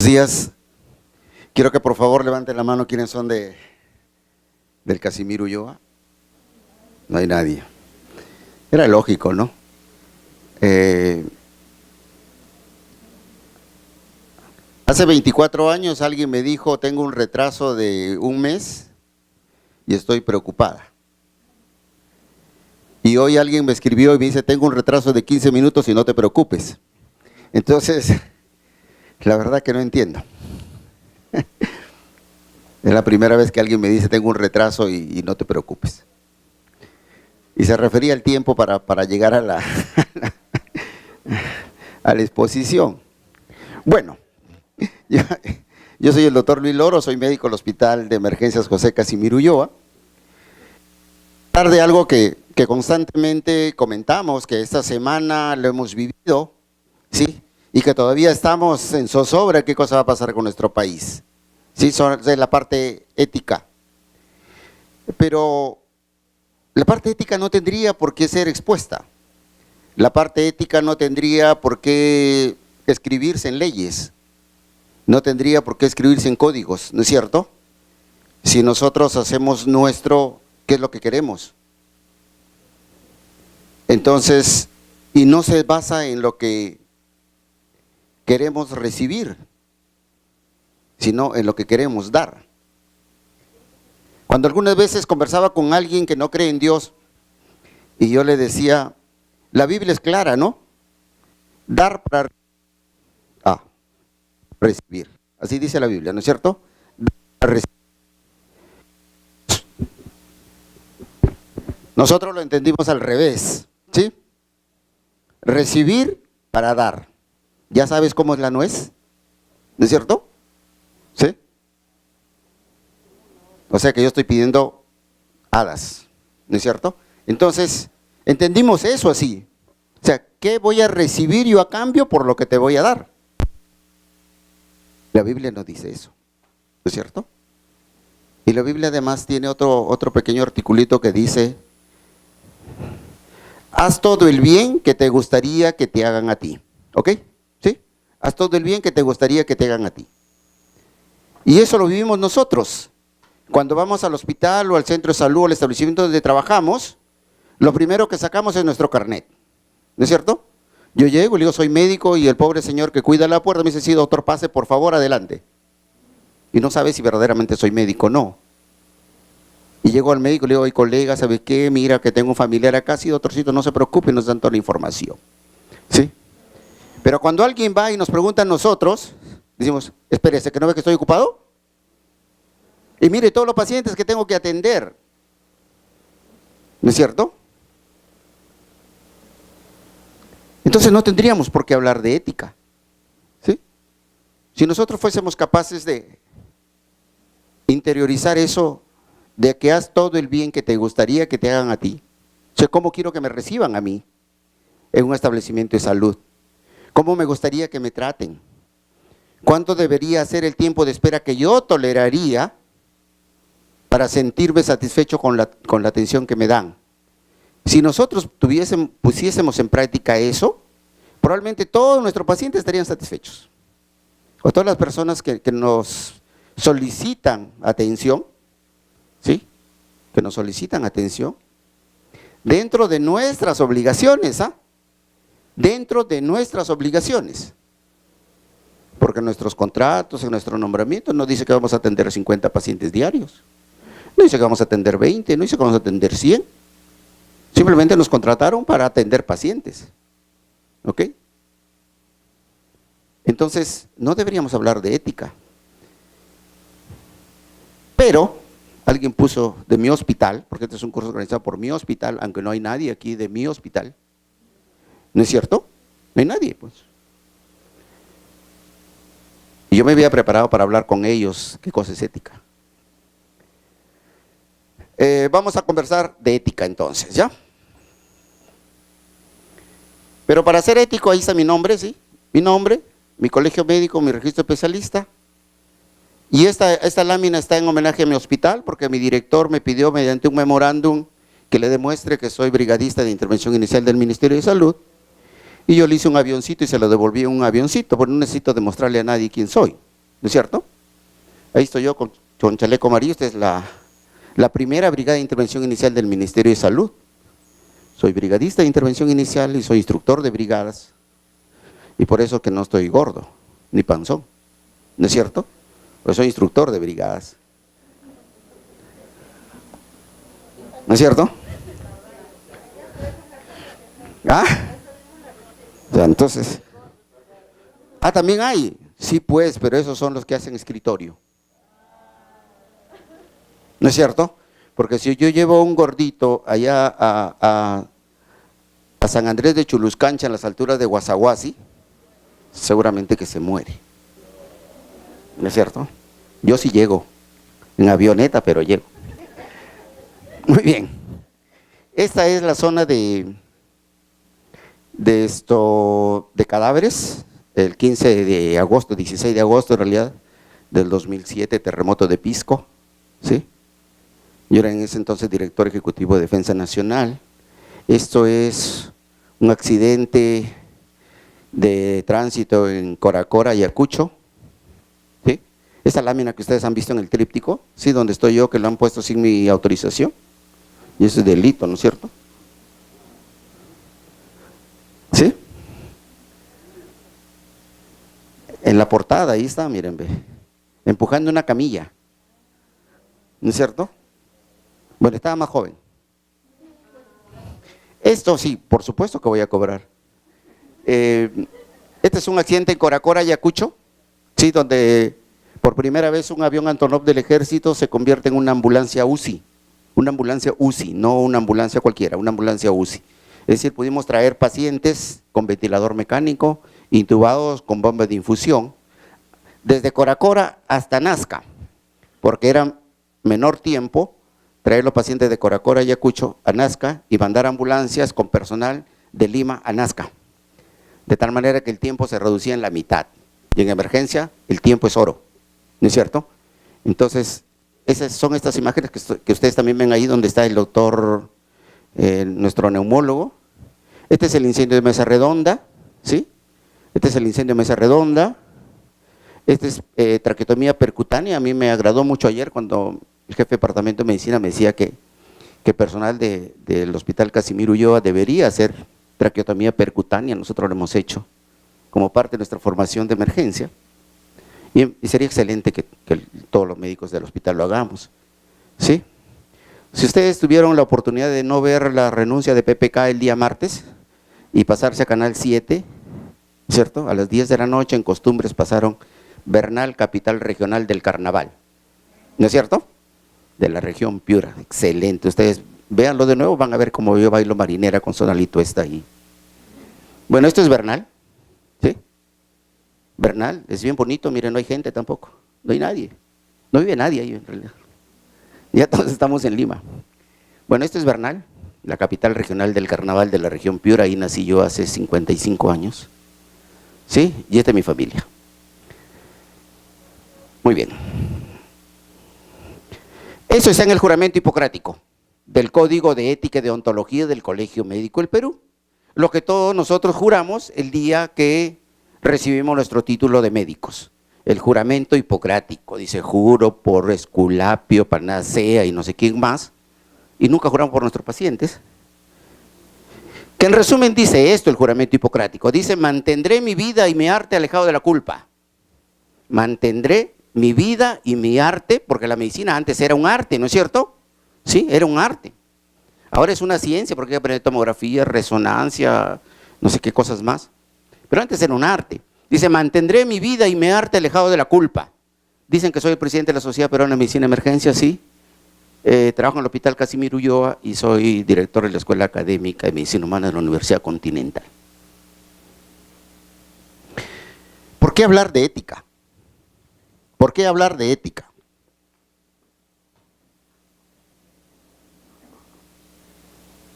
Días. Quiero que por favor levanten la mano quienes son del Casimiro Ulloa. No hay nadie. Era lógico, ¿no? Hace 24 años alguien me dijo, tengo un retraso de un mes y estoy preocupada. Y hoy alguien me escribió y me dice, tengo un retraso de 15 minutos y no te preocupes. Entonces, la verdad que no entiendo. Es la primera vez que alguien me dice, tengo un retraso y no te preocupes. Y se refería al tiempo para llegar a la exposición. Bueno, yo soy el doctor Luis Loro, soy médico del Hospital de Emergencias José Casimiro Ulloa. Hablar de algo que constantemente comentamos, que esta semana lo hemos vivido, ¿sí? Y que todavía estamos en zozobra, ¿qué cosa va a pasar con nuestro país? Sí, es la parte ética. Pero la parte ética no tendría por qué ser expuesta. La parte ética no tendría por qué escribirse en leyes. No tendría por qué escribirse en códigos, ¿no es cierto? Si nosotros hacemos nuestro, ¿qué es lo que queremos? Entonces, y no se basa en lo que queremos recibir, sino en lo que queremos dar. Cuando algunas veces conversaba con alguien que no cree en Dios, y yo le decía, la Biblia es clara, ¿no? Dar para recibir. Así dice la Biblia, ¿no es cierto? Dar para recibir. Nosotros lo entendimos al revés, ¿sí? Recibir para dar. ¿Ya sabes cómo es la nuez? ¿No es cierto? ¿Sí? O sea que yo estoy pidiendo hadas, ¿no es cierto? Entonces, entendimos eso así. O sea, ¿qué voy a recibir yo a cambio por lo que te voy a dar? La Biblia no dice eso, ¿no es cierto? Y la Biblia además tiene otro pequeño articulito que dice, haz todo el bien que te gustaría que te hagan a ti, ¿ok? ¿Sí? Haz todo el bien que te gustaría que te hagan a ti. Y eso lo vivimos nosotros. Cuando vamos al hospital o al centro de salud o al establecimiento donde trabajamos, lo primero que sacamos es nuestro carnet, ¿no es cierto? Yo llego y le digo, soy médico, y el pobre señor que cuida la puerta me dice, sí, doctor, pase, por favor, adelante. Y no sabe si verdaderamente soy médico o no. Y llego al médico y le digo, oye, colega, ¿sabe qué? Mira que tengo un familiar acá, sí, doctorcito, no se preocupe, nos dan toda la información. ¿Sí? Pero cuando alguien va y nos pregunta a nosotros, decimos, espérese, ¿que no ve que estoy ocupado? Y mire todos los pacientes que tengo que atender. ¿No es cierto? Entonces no tendríamos por qué hablar de ética. ¿Sí? Si nosotros fuésemos capaces de interiorizar eso, de que haz todo el bien que te gustaría que te hagan a ti. O sea, ¿cómo quiero que me reciban a mí en un establecimiento de salud? ¿Cómo me gustaría que me traten? ¿Cuánto debería ser el tiempo de espera que yo toleraría para sentirme satisfecho con la atención que me dan? Si nosotros pusiésemos en práctica eso, probablemente todos nuestros pacientes estarían satisfechos. O todas las personas que nos solicitan atención, ¿sí? Que nos solicitan atención, dentro de nuestras obligaciones, dentro de nuestras obligaciones. Porque en nuestros contratos, en nuestro nombramiento, no dice que vamos a atender 50 pacientes diarios. No dice que vamos a atender 20, no dice que vamos a atender 100. Simplemente nos contrataron para atender pacientes. ¿Ok? Entonces, no deberíamos hablar de ética. Pero, alguien puso de mi hospital, porque este es un curso organizado por mi hospital, aunque no hay nadie aquí de mi hospital. ¿No es cierto? No hay nadie, pues. Y yo me había preparado para hablar con ellos qué cosa es ética. Vamos a conversar de ética entonces, ¿ya? Pero para ser ético, ahí está mi nombre, ¿sí? Mi nombre, mi colegio médico, mi registro especialista. Y esta lámina está en homenaje a mi hospital, porque mi director me pidió mediante un memorándum que le demuestre que soy brigadista de intervención inicial del Ministerio de Salud. Y yo le hice un avioncito y se lo devolví en un avioncito, porque no necesito demostrarle a nadie quién soy. ¿no es cierto? Ahí estoy yo con chaleco amarillo. Esta es la primera brigada de intervención inicial del Ministerio de Salud. Soy brigadista de intervención inicial y soy instructor de brigadas. Y por eso que no estoy gordo, ni panzón, ¿no es cierto? Pues soy instructor de brigadas. ¿No es cierto? ¿Ah? O sea, entonces… Ah, también hay. Sí, pues, pero esos son los que hacen escritorio. ¿No es cierto? Porque si yo llevo un gordito allá a San Andrés de Chuluscancha, en las alturas de Guasaguasi, seguramente que se muere. ¿No es cierto? Yo sí llego, en avioneta, pero llego. Muy bien. Esta es la zona de cadáveres, el 15 de agosto, 16 de agosto en realidad, del 2007, terremoto de Pisco, ¿sí? Yo era en ese entonces director ejecutivo de Defensa Nacional. Esto es un accidente de tránsito en Coracora, Ayacucho, ¿sí? Esta lámina que ustedes han visto en el tríptico, ¿sí? Donde estoy yo, que lo han puesto sin mi autorización, y eso es delito, ¿no es cierto? ¿Sí? En la portada, ahí está, miren, ve, empujando una camilla, ¿no es cierto? Bueno, estaba más joven. Esto sí, por supuesto que voy a cobrar. Este es un accidente en Coracora, Ayacucho, sí, donde por primera vez un avión Antonov del ejército se convierte en una ambulancia UCI, no una ambulancia cualquiera, una ambulancia UCI. Es decir, pudimos traer pacientes con ventilador mecánico, intubados con bombas de infusión, desde Coracora hasta Nazca, porque era menor tiempo traer los pacientes de Coracora y Ayacucho a Nazca y mandar ambulancias con personal de Lima a Nazca, de tal manera que el tiempo se reducía en la mitad, y en emergencia el tiempo es oro, ¿no es cierto? Entonces, esas son estas imágenes que ustedes también ven ahí, donde está el doctor, nuestro neumólogo. Este es el incendio de Mesa Redonda, ¿sí? Este es el incendio de Mesa Redonda. Este es traqueotomía percutánea. A mí me agradó mucho ayer cuando el jefe de departamento de medicina me decía que personal del hospital Casimiro Ulloa debería hacer traqueotomía percutánea. Nosotros lo hemos hecho como parte de nuestra formación de emergencia, y sería excelente que todos los médicos del hospital lo hagamos, ¿sí? Si ustedes tuvieron la oportunidad de no ver la renuncia de PPK el día martes y pasarse a Canal 7, ¿cierto? A las 10 de la noche en Costumbres pasaron Bernal, capital regional del carnaval, ¿no es cierto? De la región Piura, excelente. Ustedes véanlo de nuevo, van a ver cómo yo bailo marinera con Sonalito está ahí. Bueno, esto es Bernal, ¿sí? Bernal, es bien bonito, miren, no hay gente tampoco, no hay nadie, no vive nadie ahí en realidad. Ya todos estamos en Lima. Bueno, esto es Bernal, la capital regional del carnaval de la región Piura. Ahí nací yo hace 55 años, ¿sí? Y esta es mi familia. Muy bien. Eso está en el juramento hipocrático del Código de Ética y Deontología del Colegio Médico del Perú. Lo que todos nosotros juramos el día que recibimos nuestro título de médicos. El juramento hipocrático, dice, juro por Esculapio, Panacea y no sé quién más, y nunca juramos por nuestros pacientes. Que en resumen dice esto el juramento hipocrático, dice, mantendré mi vida y mi arte alejado de la culpa. Mantendré mi vida y mi arte, porque la medicina antes era un arte, ¿no es cierto? Sí, era un arte. Ahora es una ciencia, porque hay que aprender tomografía, resonancia, no sé qué cosas más. Pero antes era un arte. Dice, mantendré mi vida y mi arte alejado de la culpa. Dicen que soy el presidente de la Sociedad Peruana de Medicina de Emergencia, sí. Trabajo en el Hospital Casimiro Ulloa y soy director de la Escuela Académica de Medicina Humana de la Universidad Continental. ¿Por qué hablar de ética? ¿Por qué hablar de ética?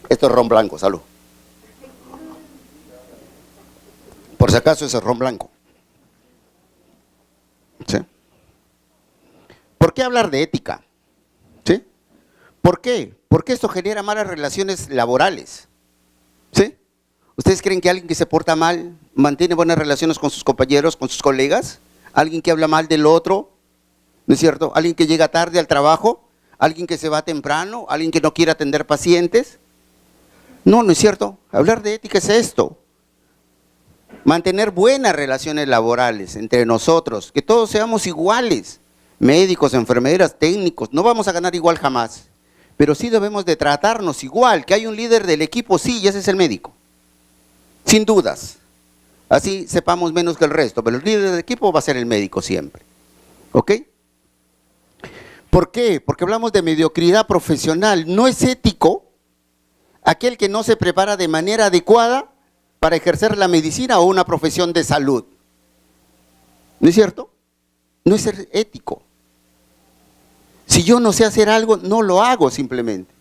Esto es ron blanco, salud. Por si acaso ese es ron blanco. ¿Sí? ¿Por qué hablar de ética? ¿Sí? ¿Por qué? Porque esto genera malas relaciones laborales. ¿Sí? ¿Ustedes creen que alguien que se porta mal mantiene buenas relaciones con sus compañeros, con sus colegas? alguien que habla mal del otro, ¿no es cierto? Alguien que llega tarde al trabajo, alguien que se va temprano, alguien que no quiere atender pacientes. No, no es cierto. Hablar de ética es esto. Mantener buenas relaciones laborales entre nosotros, que todos seamos iguales, médicos, enfermeras, técnicos, no vamos a ganar igual jamás, pero sí debemos de tratarnos igual, que hay un líder del equipo, sí, y ese es el médico, sin dudas, así sepamos menos que el resto, pero el líder del equipo va a ser el médico siempre, ¿ok? ¿Por qué? Porque hablamos de mediocridad profesional, no es ético aquel que no se prepara de manera adecuada para ejercer la medicina o una profesión de salud. ¿No es cierto? No es ser ético. Si yo no sé hacer algo, no lo hago simplemente.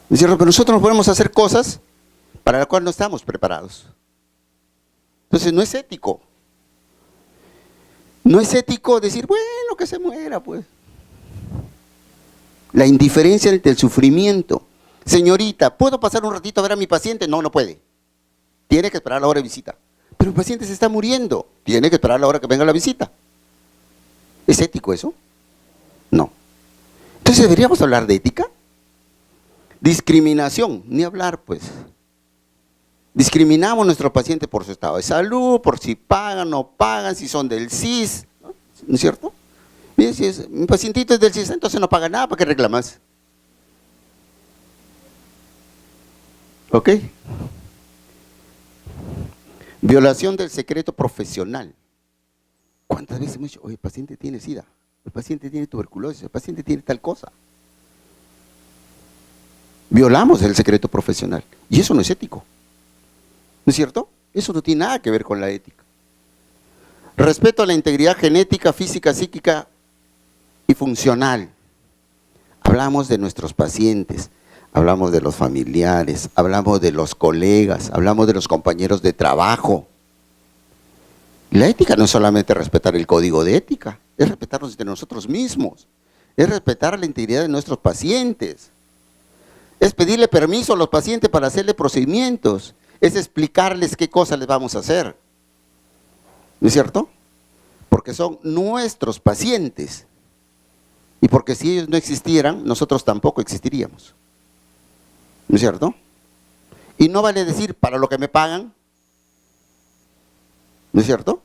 ¿No es cierto? Pero nosotros no podemos hacer cosas para las cuales no estamos preparados. Entonces no es ético. No es ético decir, bueno, que se muera, pues. La indiferencia ante el sufrimiento. Señorita, ¿puedo pasar un ratito a ver a mi paciente? No, no puede. Tiene que esperar la hora de visita. Pero el paciente se está muriendo. Tiene que esperar la hora que venga la visita. ¿Es ético eso? No. Entonces, ¿deberíamos hablar de ética? Discriminación, ni hablar, pues. Discriminamos a nuestro paciente por su estado de salud, por si pagan o no pagan, si son del CIS, ¿no es cierto? Mire, si mi pacientito es del CIS, entonces no paga nada, ¿para qué reclamas? ¿Ok? Violación del secreto profesional. ¿Cuántas veces hemos dicho, oye, el paciente tiene SIDA, el paciente tiene tuberculosis, el paciente tiene tal cosa? Violamos el secreto profesional. Y eso no es ético. ¿No es cierto? Eso no tiene nada que ver con la ética. Respeto a la integridad genética, física, psíquica y funcional. Hablamos de nuestros pacientes. Hablamos de los familiares, hablamos de los colegas, hablamos de los compañeros de trabajo. La ética no es solamente respetar el código de ética, es respetarnos entre nosotros mismos, es respetar la integridad de nuestros pacientes, es pedirle permiso a los pacientes para hacerle procedimientos, es explicarles qué cosas les vamos a hacer. ¿No es cierto? Porque son nuestros pacientes y porque si ellos no existieran, nosotros tampoco existiríamos. ¿No es cierto? Y no vale decir para lo que me pagan, ¿no es cierto?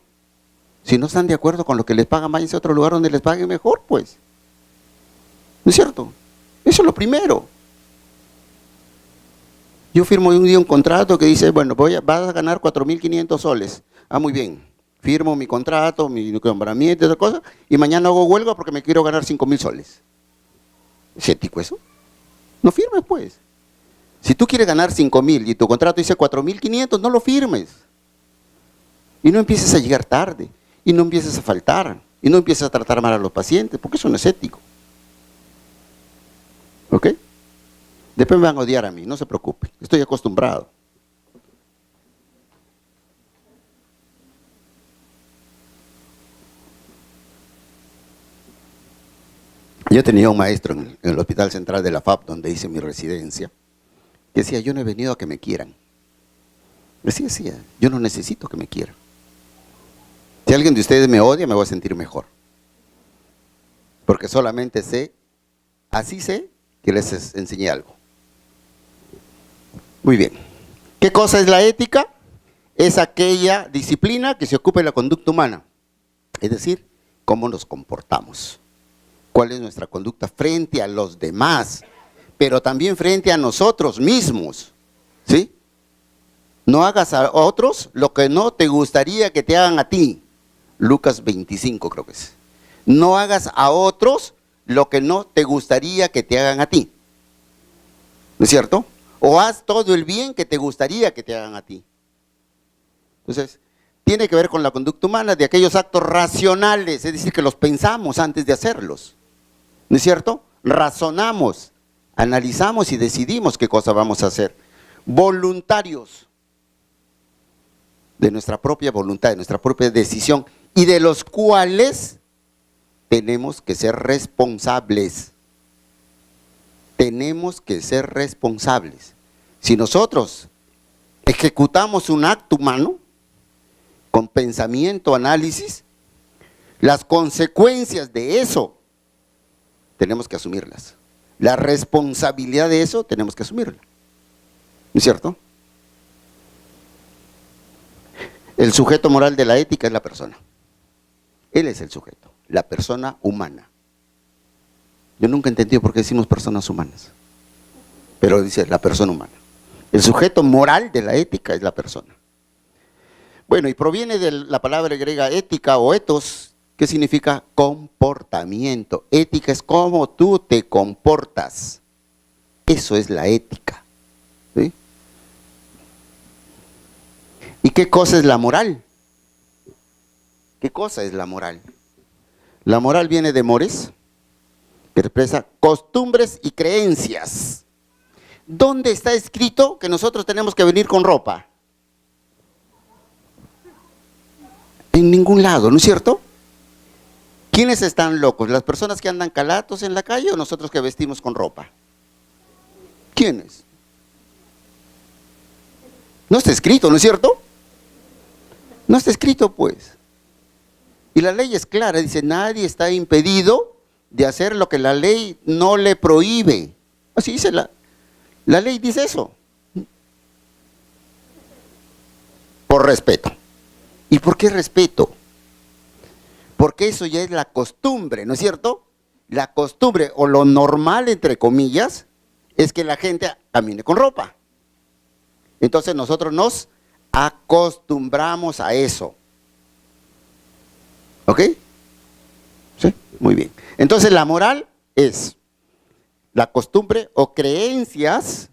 Si no están de acuerdo con lo que les pagan, váyanse a otro lugar donde les paguen mejor, pues. ¿No es cierto? Eso es lo primero. Yo firmo un día un contrato que dice, bueno, vas a ganar 4.500 soles. Ah, muy bien. Firmo mi contrato, mi nombramiento, esa cosa, y mañana hago huelga porque me quiero ganar 5.000 soles. ¿Es ético eso? No firmes, pues. Si tú quieres ganar 5.000 y tu contrato dice 4.500, no lo firmes. Y no empieces a llegar tarde, y no empieces a faltar, y no empieces a tratar mal a los pacientes, porque eso no es ético. ¿Ok? Después me van a odiar a mí, no se preocupen, estoy acostumbrado. Yo tenía un maestro en el Hospital Central de la FAP, donde hice mi residencia, que decía, yo no he venido a que me quieran. Decía, yo no necesito que me quieran. Si alguien de ustedes me odia, me voy a sentir mejor. Porque solamente así sé que les enseñé algo. Muy bien. ¿Qué cosa es la ética? Es aquella disciplina que se ocupa de la conducta humana. Es decir, cómo nos comportamos. ¿Cuál es nuestra conducta frente a los demás? Pero también frente a nosotros mismos, ¿sí? No hagas a otros lo que no te gustaría que te hagan a ti. Lucas 25 creo que es. No hagas a otros lo que no te gustaría que te hagan a ti. ¿No es cierto? O haz todo el bien que te gustaría que te hagan a ti. Entonces, tiene que ver con la conducta humana de aquellos actos racionales, es decir, que los pensamos antes de hacerlos. ¿No es cierto? Razonamos, analizamos y decidimos qué cosa vamos a hacer. Voluntarios, de nuestra propia voluntad, de nuestra propia decisión, y de los cuales tenemos que ser responsables. Tenemos que ser responsables. Si nosotros ejecutamos un acto humano con pensamiento, análisis, las consecuencias de eso tenemos que asumirlas. La responsabilidad de eso tenemos que asumirla. ¿No es cierto? El sujeto moral de la ética es la persona. Él es el sujeto, la persona humana. Yo nunca he entendido por qué decimos personas humanas, pero dice la persona humana. El sujeto moral de la ética es la persona. Bueno, y proviene de la palabra griega ética o ethos, que significa comportamiento. Ética es cómo tú te comportas. Eso es la ética. ¿Sí? ¿Y qué cosa es la moral? ¿Qué cosa es la moral? La moral viene de mores, que expresa costumbres y creencias. ¿Dónde está escrito que nosotros tenemos que venir con ropa? En ningún lado, ¿no es cierto? ¿Quiénes están locos? ¿Las personas que andan calatos en la calle o nosotros que vestimos con ropa? ¿Quiénes? No está escrito, ¿no es cierto? No está escrito, pues. Y la ley es clara, dice, nadie está impedido de hacer lo que la ley no le prohíbe. Así dice la ley, dice eso. Por respeto. ¿Y por qué respeto? Porque eso ya es la costumbre, ¿no es cierto? La costumbre o lo normal, entre comillas, es que la gente camine con ropa. Entonces nosotros nos acostumbramos a eso. ¿Ok? Sí, muy bien. Entonces la moral es la costumbre o creencias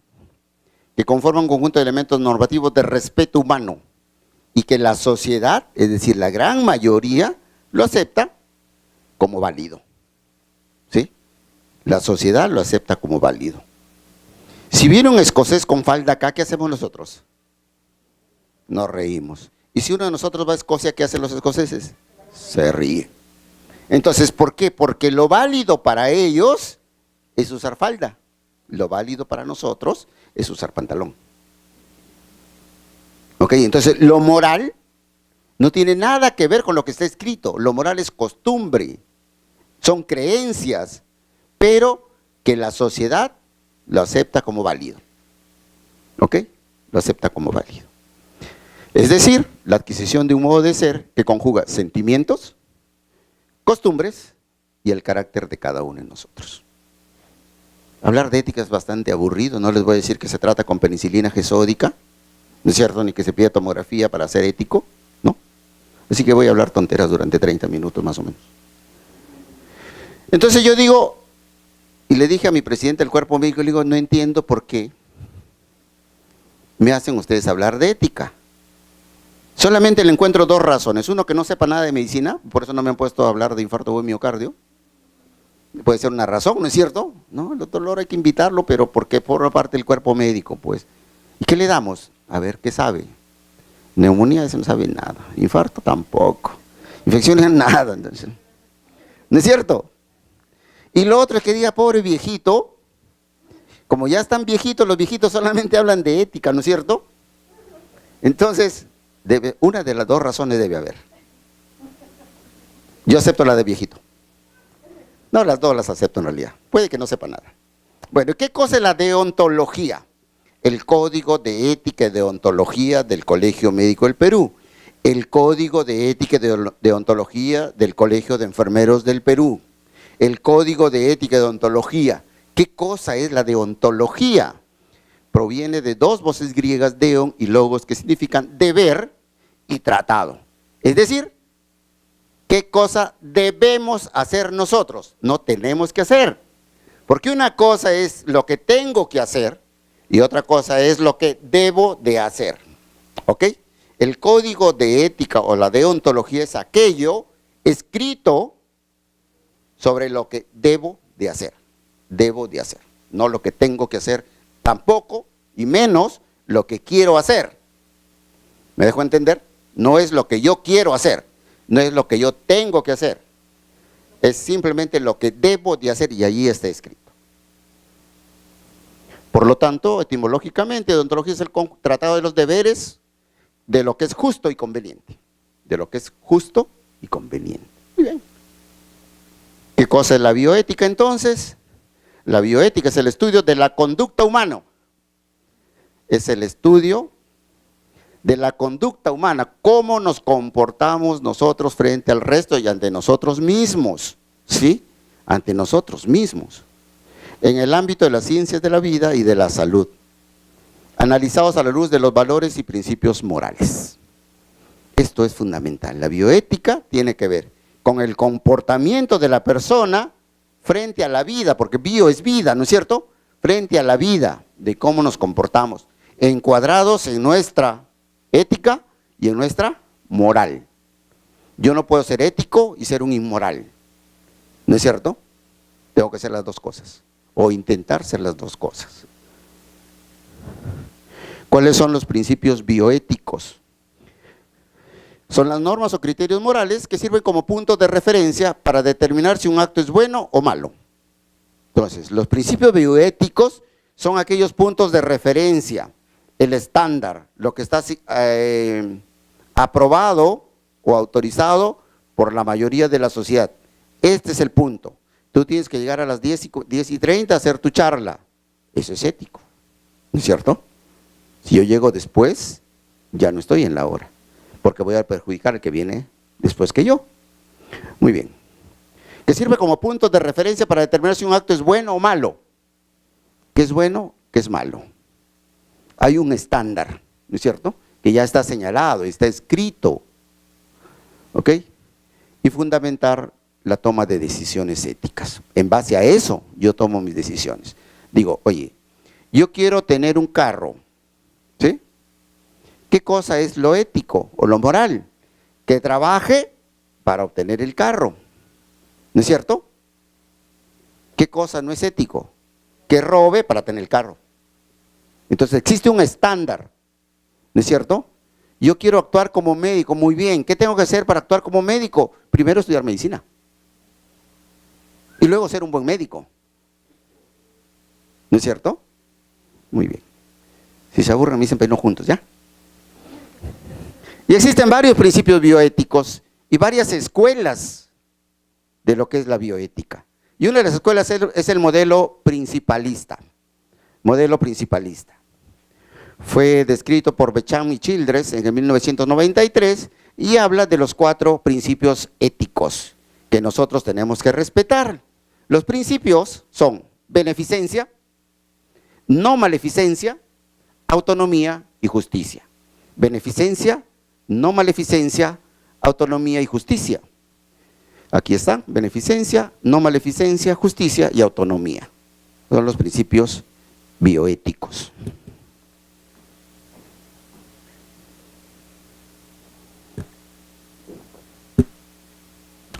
que conforman un conjunto de elementos normativos de respeto humano y que la sociedad, es decir, la gran mayoría, lo acepta como válido. ¿Sí? La sociedad lo acepta como válido. Si viene un escocés con falda acá, ¿qué hacemos nosotros? Nos reímos. Y si uno de nosotros va a Escocia, ¿qué hacen los escoceses? Se ríe. Entonces, ¿por qué? Porque lo válido para ellos es usar falda. Lo válido para nosotros es usar pantalón. ¿Ok? Entonces, lo moral no tiene nada que ver con lo que está escrito. Lo moral es costumbre, son creencias, pero que la sociedad lo acepta como válido. ¿Ok? Lo acepta como válido. Es decir, la adquisición de un modo de ser que conjuga sentimientos, costumbres y el carácter de cada uno de nosotros. Hablar de ética es bastante aburrido, no les voy a decir que se trata con penicilina gesódica, no es cierto, ni que se pida tomografía para ser ético, no. Así que voy a hablar tonteras durante 30 minutos más o menos. Entonces yo digo, y le dije a mi presidente del cuerpo médico, le digo, no entiendo por qué me hacen ustedes hablar de ética. Solamente le encuentro dos razones. Uno, que no sepa nada de medicina, por eso no me han puesto a hablar de infarto de miocardio. Puede ser una razón, ¿no es cierto? No, el dolor hay que invitarlo, pero porque forma parte del cuerpo médico, pues. ¿Y qué le damos? A ver, ¿qué sabe? Neumonía, ese no sabe nada. Infarto, tampoco. Infecciones, nada. Entonces, ¿no es cierto? Y lo otro es que diga, pobre viejito, como ya están viejitos, los viejitos solamente hablan de ética, ¿no es cierto? Entonces, una de las dos razones debe haber. Yo acepto la de viejito. No, las dos las acepto en realidad. Puede que no sepa nada. Bueno, ¿qué cosa es la deontología? El Código de Ética y Deontología del Colegio Médico del Perú. El Código de Ética y Deontología del Colegio de Enfermeros del Perú. El Código de Ética y Deontología. ¿Qué cosa es la deontología? Proviene de dos voces griegas, deon y logos, que significan deber y tratado. Es decir, ¿qué cosa debemos hacer nosotros? No tenemos que hacer. Porque una cosa es lo que tengo que hacer y otra cosa es lo que debo de hacer. ¿Ok? El código de ética o la deontología es aquello escrito sobre lo que debo de hacer. Debo de hacer. No lo que tengo que hacer tampoco, y menos lo que quiero hacer. ¿Me dejo entender? No es lo que yo quiero hacer, no es lo que yo tengo que hacer. Es simplemente lo que debo de hacer y allí está escrito. Por lo tanto, etimológicamente, deontología es el tratado de los deberes, de lo que es justo y conveniente. de lo que es justo y conveniente. Muy bien. ¿Qué cosa es la bioética entonces? La bioética es el estudio de la conducta humana. Es el estudio de la conducta humana, cómo nos comportamos nosotros frente al resto y ante nosotros mismos, ¿sí? Ante nosotros mismos, en el ámbito de las ciencias de la vida y de la salud, analizados a la luz de los valores y principios morales. Esto es fundamental. La bioética tiene que ver con el comportamiento de la persona frente a la vida, porque bio es vida, ¿no es cierto? Frente a la vida, de cómo nos comportamos, encuadrados en nuestra ética y en nuestra moral. Yo no puedo ser ético y ser un inmoral, ¿no es cierto? Tengo que ser las dos cosas, o intentar ser las dos cosas. ¿Cuáles son los principios bioéticos? Son las normas o criterios morales que sirven como puntos de referencia para determinar si un acto es bueno o malo. Entonces, los principios bioéticos son aquellos puntos de referencia, el estándar, lo que está aprobado o autorizado por la mayoría de la sociedad. Este es el punto. Tú tienes que llegar a las 10:30 a hacer tu charla. Eso es ético, ¿no es cierto? Si yo llego después, ya no estoy en la hora, porque voy a perjudicar al que viene después que yo. Muy bien. Que sirve como punto de referencia para determinar si un acto es bueno o malo. ¿Qué es bueno? ¿Qué es malo? Hay un estándar, ¿no es cierto? Que ya está señalado, está escrito. ¿Ok? Y fundamentar la toma de decisiones éticas. En base a eso, yo tomo mis decisiones. Digo, oye, yo quiero tener un carro, ¿sí? ¿Qué cosa es lo ético o lo moral? Que trabaje para obtener el carro, ¿no es cierto? ¿Qué cosa no es ético? Que robe para tener el carro. Entonces existe un estándar, ¿no es cierto? Yo quiero actuar como médico, muy bien. ¿Qué tengo que hacer para actuar como médico? Primero estudiar medicina. Y luego ser un buen médico. ¿No es cierto? Muy bien. Si se aburren, me dicen, pero no juntos, ¿ya? Y existen varios principios bioéticos y varias escuelas de lo que es la bioética. Y una de las escuelas es el modelo principalista. Modelo principalista. Fue descrito por Beauchamp y Childress en el 1993 y habla de los 4 principios éticos que nosotros tenemos que respetar. Los principios son beneficencia, no maleficencia, autonomía y justicia. Beneficencia, no maleficencia, autonomía y justicia. Aquí está, beneficencia, no maleficencia, justicia y autonomía. Son los principios bioéticos.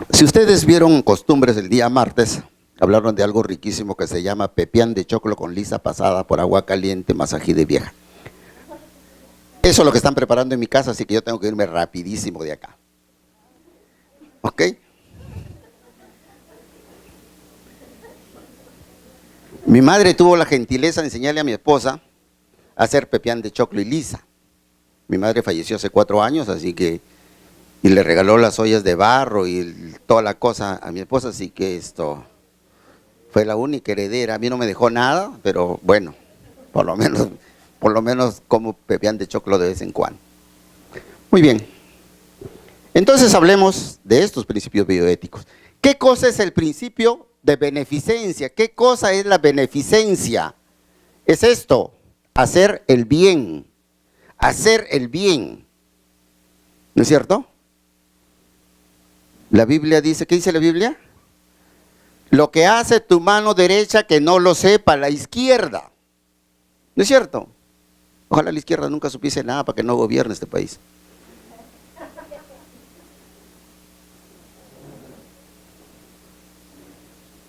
Si ustedes vieron Costumbres el día martes, hablaron de algo riquísimo que se llama pepián de choclo con lisa pasada por agua caliente más ají de vieja. Eso es lo que están preparando en mi casa, así que yo tengo que irme rapidísimo de acá. ¿Ok? Mi madre tuvo la gentileza de enseñarle a mi esposa a hacer pepián de choclo y lisa. Mi madre falleció hace 4 años, así que, y le regaló las ollas de barro y toda la cosa a mi esposa, así que esto fue la única heredera. A mí no me dejó nada, pero bueno, por lo menos como pepián de choclo de vez en cuando. Muy bien. Entonces hablemos de estos principios bioéticos. ¿Qué cosa es el principio de beneficencia? ¿Qué cosa es la beneficencia? Es esto, hacer el bien. Hacer el bien. ¿No es cierto? La Biblia dice, ¿qué dice la Biblia? Lo que hace tu mano derecha que no lo sepa la izquierda. ¿No es cierto? Ojalá la izquierda nunca supiese nada para que no gobierne este país.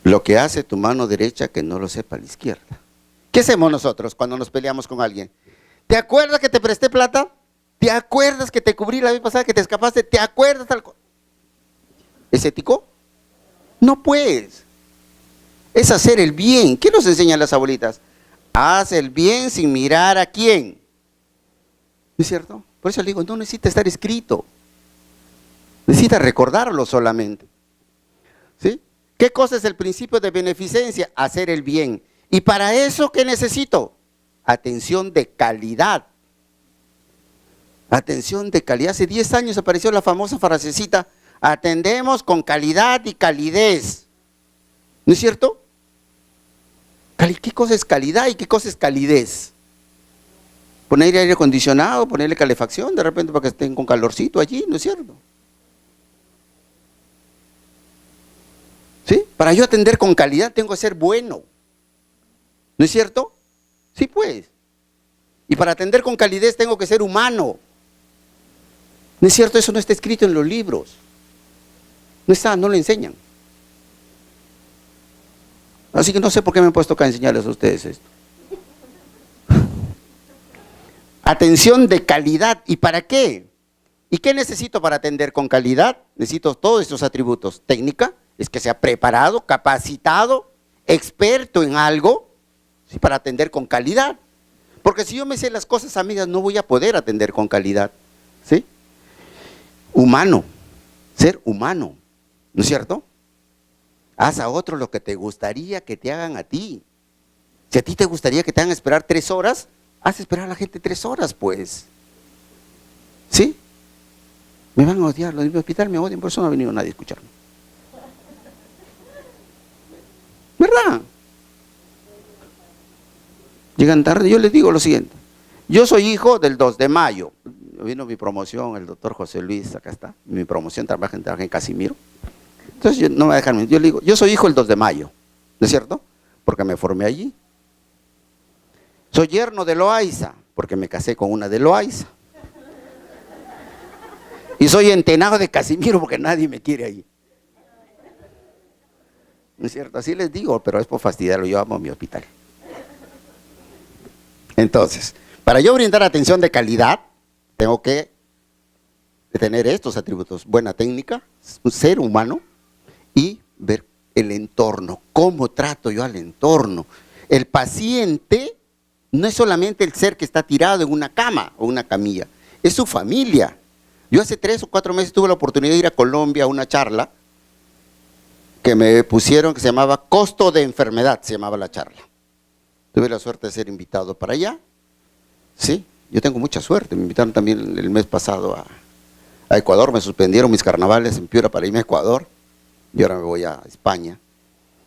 Lo que hace tu mano derecha que no lo sepa la izquierda. ¿Qué hacemos nosotros cuando nos peleamos con alguien? ¿Te acuerdas que te presté plata? ¿Te acuerdas que te cubrí la vez pasada, que te escapaste? ¿Te acuerdas tal cosa? ¿Es ético? No puedes. Es hacer el bien. ¿Qué nos enseñan las abuelitas? Haz el bien sin mirar a quién. ¿No es cierto? Por eso le digo, no necesita estar escrito. Necesita recordarlo solamente. ¿Sí? ¿Qué cosa es el principio de beneficencia? Hacer el bien. ¿Y para eso qué necesito? Atención de calidad. Atención de calidad. Hace 10 años apareció la famosa frasecita: atendemos con calidad y calidez. ¿No es cierto? ¿Qué cosa es calidad y qué cosa es calidez? Ponerle aire acondicionado, ponerle calefacción de repente para que estén con calorcito allí, ¿no es cierto? ¿Sí? Para yo atender con calidad tengo que ser bueno. ¿No es cierto? Sí, pues. Y para atender con calidez tengo que ser humano. ¿No es cierto? Eso no está escrito en los libros. No está, no lo enseñan. Así que no sé por qué me he puesto acá a enseñarles a ustedes esto. Atención de calidad. ¿Y para qué? ¿Y qué necesito para atender con calidad? Necesito todos estos atributos. Técnica, es que sea preparado, capacitado, experto en algo, ¿sí? Para atender con calidad. Porque si yo me sé las cosas, amigas, no voy a poder atender con calidad. ¿Sí? Humano, ser humano, ¿no es cierto? Haz a otro lo que te gustaría que te hagan a ti. Si a ti te gustaría que te hagan esperar 3 horas, haz esperar a la gente 3 horas, pues. ¿Sí? Me van a odiar, los del hospital me odian, por eso no ha venido nadie a escucharme. ¿Verdad? Llegan tarde. Yo les digo lo siguiente: yo soy hijo del 2 de mayo. Vino mi promoción, el doctor José Luis, acá está. Mi promoción trabaja en Casimiro. Entonces yo, no me voy a dejar mentir. Yo le digo, yo soy hijo del 2 de mayo, ¿no es cierto? Porque me formé allí. Soy yerno de Loaiza, porque me casé con una de Loaiza. Y soy entenado de Casimiro, porque nadie me quiere ahí. ¿No es cierto? Así les digo, pero es por fastidiarlo, yo amo mi hospital. Entonces, para yo brindar atención de calidad, tengo que tener estos atributos: buena técnica, un ser humano, y ver el entorno, cómo trato yo al entorno. El paciente no es solamente el ser que está tirado en una cama o una camilla, es su familia. Yo hace 3 o 4 meses tuve la oportunidad de ir a Colombia a una charla que me pusieron, que se llamaba Costo de Enfermedad, se llamaba la charla. Tuve la suerte de ser invitado para allá. Sí, yo tengo mucha suerte. Me invitaron también el mes pasado a Ecuador, me suspendieron mis carnavales en Piura para irme a Ecuador, y ahora me voy a España.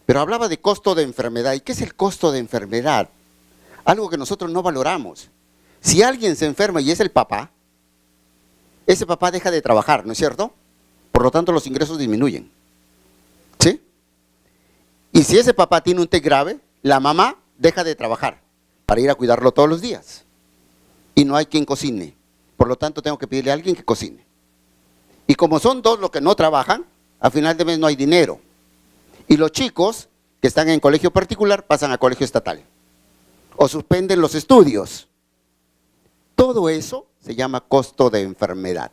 Pero hablaba de costo de enfermedad. ¿Y qué es el costo de enfermedad? Algo que nosotros no valoramos. Si alguien se enferma y es el papá, ese papá deja de trabajar, ¿no es cierto? Por lo tanto, los ingresos disminuyen. ¿Sí? Y si ese papá tiene un TEC grave, la mamá deja de trabajar para ir a cuidarlo todos los días. Y no hay quien cocine. Por lo tanto, tengo que pedirle a alguien que cocine. Y como son 2 los que no trabajan, a final de mes no hay dinero. Y los chicos que están en colegio particular pasan a colegio estatal. O suspenden los estudios. Todo eso se llama costo de enfermedad,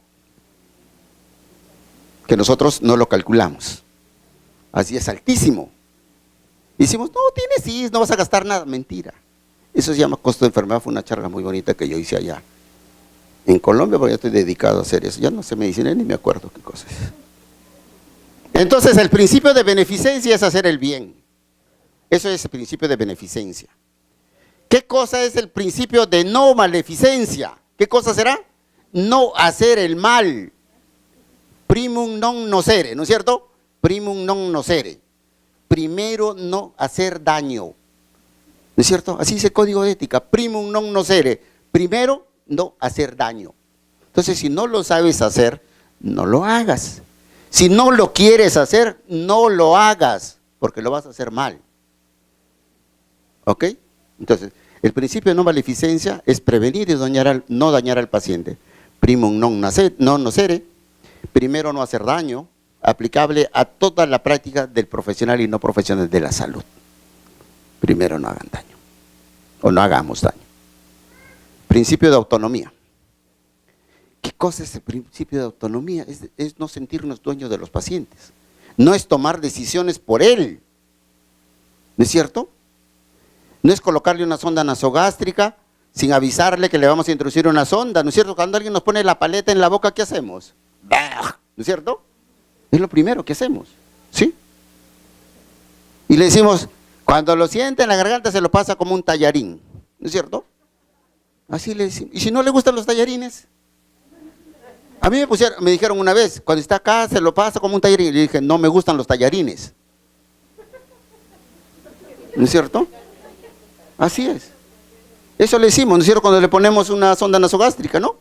que nosotros no lo calculamos. Así es altísimo. Decimos, no, tienes CIS, no vas a gastar nada. Mentira. Eso se llama costo de enfermedad. Fue una charla muy bonita que yo hice allá en Colombia, porque ya estoy dedicado a hacer eso. Ya no sé medicina ni me acuerdo qué cosas. Entonces, el principio de beneficencia es hacer el bien. Eso es el principio de beneficencia. ¿Qué cosa es el principio de no maleficencia? ¿Qué cosa será? No hacer el mal. Primum non nocere, ¿no es cierto? Primum non nocere. Primero no hacer daño. ¿No es cierto? Así dice el código de ética. Primum non nocere. Primero no hacer daño. Entonces, si no lo sabes hacer, no lo hagas. Si no lo quieres hacer, no lo hagas, porque lo vas a hacer mal. ¿Ok? Entonces, el principio de no maleficencia es prevenir y no dañar al paciente. Primum non nocere, primero no hacer daño, aplicable a toda la práctica del profesional y no profesional de la salud. Primero no hagan daño, o no hagamos daño. Principio de autonomía. ¿Qué cosa es el principio de autonomía? Es no sentirnos dueños de los pacientes. No es tomar decisiones por él. ¿No es cierto? No es colocarle una sonda nasogástrica sin avisarle que le vamos a introducir una sonda. ¿No es cierto? Cuando alguien nos pone la paleta en la boca, ¿qué hacemos? ¿no es cierto? Es lo primero que hacemos, ¿sí? Y le decimos, cuando lo siente en la garganta se lo pasa como un tallarín, ¿no es cierto? Así le decimos. ¿Y si no le gustan los tallarines? A mí me dijeron una vez, cuando está acá se lo pasa como un tallarín. Y le dije, no me gustan los tallarines. ¿No es cierto? Así es. Eso le decimos, ¿no es cierto? Cuando le ponemos una sonda nasogástrica, ¿no?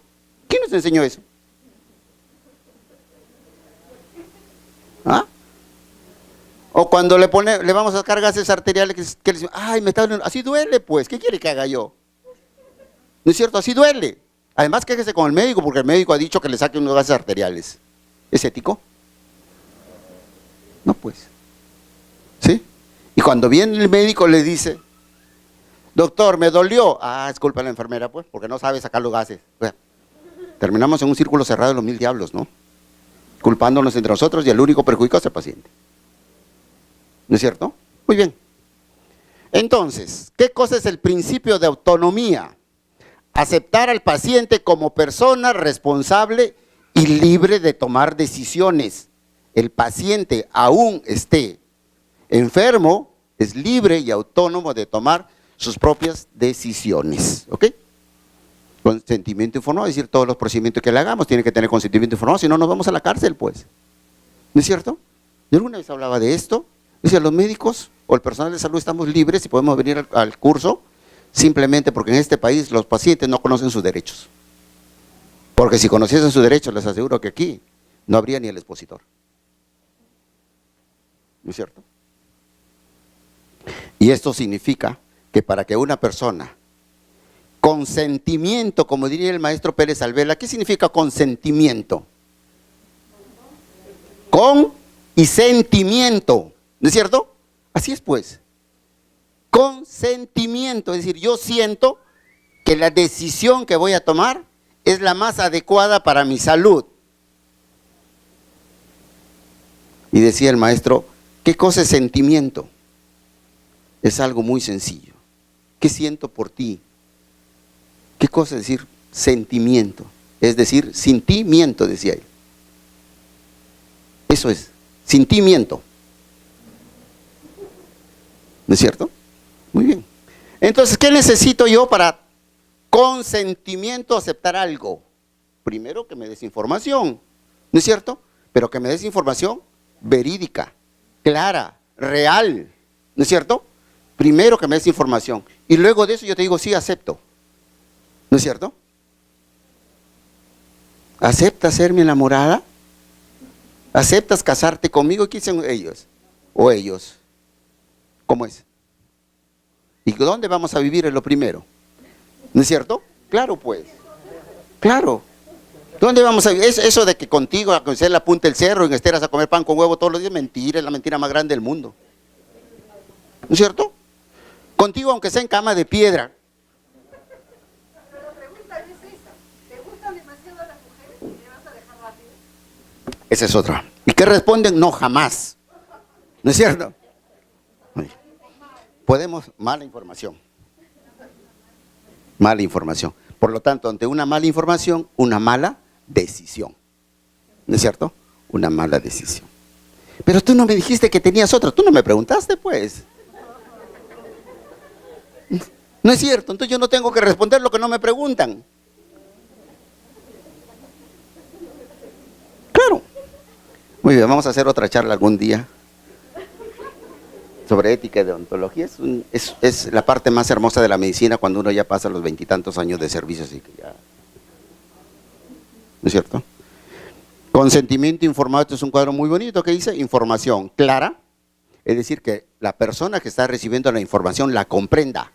¿Quién nos enseñó eso? ¿Ah? O cuando le vamos a sacar gases arteriales, que le decimos, ay, me está doliendo. Así duele, pues, ¿qué quiere que haga yo? ¿No es cierto? Así duele. Además, quéjese con el médico, porque el médico ha dicho que le saque unos gases arteriales. ¿Es ético? No, pues. ¿Sí? Y cuando viene el médico le dice, doctor, me dolió. Ah, es culpa de la enfermera, pues, porque no sabe sacar los gases. Bueno, terminamos en un círculo cerrado de los 1000 diablos, ¿no? Culpándonos entre nosotros y el único perjudicado es el paciente. ¿No es cierto? Muy bien. Entonces, ¿qué cosa es el principio de autonomía? Aceptar al paciente como persona responsable y libre de tomar decisiones. El paciente, aún esté enfermo, es libre y autónomo de tomar sus propias decisiones. ¿Ok? Consentimiento informado, es decir, todos los procedimientos que le hagamos tienen que tener consentimiento informado, si no nos vamos a la cárcel, pues. ¿No es cierto? Yo alguna vez hablaba de esto. Dice, los médicos o el personal de salud estamos libres y podemos venir al curso simplemente porque en este país los pacientes no conocen sus derechos. Porque si conociesen sus derechos, les aseguro que aquí no habría ni el expositor. ¿No es cierto? Y esto significa que para que una persona, consentimiento, como diría el maestro Pérez Alvela, ¿qué significa consentimiento? Con y sentimiento. ¿No es cierto? Así es, pues. Consentimiento, es decir, yo siento que la decisión que voy a tomar es la más adecuada para mi salud. Y decía el maestro, ¿qué cosa es sentimiento? Es algo muy sencillo. ¿Qué siento por ti? ¿Qué cosa es decir sentimiento? Es decir, sentimiento, decía él. Eso es, sentimiento. ¿No es cierto? Muy bien. Entonces, ¿qué necesito yo para consentimiento aceptar algo? Primero que me des información, ¿no es cierto? Pero que me des información verídica, clara, real, ¿no es cierto? Primero que me des información. Y luego de eso yo te digo, sí, acepto. ¿No es cierto? ¿Aceptas ser mi enamorada? ¿Aceptas casarte conmigo? ¿Quién son ellos? ¿O ellos? ¿Cómo es? ¿Y dónde vamos a vivir es lo primero? ¿No es cierto? Claro, pues. Claro. ¿Dónde vamos a vivir? Eso de que contigo a conocer la punta del cerro y en Esteras a comer pan con huevo todos los días, mentira, es la mentira más grande del mundo. ¿No es cierto? Contigo aunque sea en cama de piedra. Pero la pregunta es esa. ¿Te gustan demasiado las mujeres y me vas a dejar rápido? Esa es otra. ¿Y qué responden? No, jamás. ¿No es cierto? Podemos, mala información. Mala información. Por lo tanto, ante una mala información, una mala decisión. ¿No es cierto? Una mala decisión. Pero tú no me dijiste que tenías otra, tú no me preguntaste, pues. No es cierto, entonces yo no tengo que responder lo que no me preguntan. Claro. Muy bien, vamos a hacer otra charla algún día sobre ética y deontología. Es la parte más hermosa de la medicina cuando uno ya pasa los 20 y tantos años de servicio, así que ya. ¿No es cierto? Consentimiento informado, esto es un cuadro muy bonito que dice información clara, es decir, que la persona que está recibiendo la información la comprenda.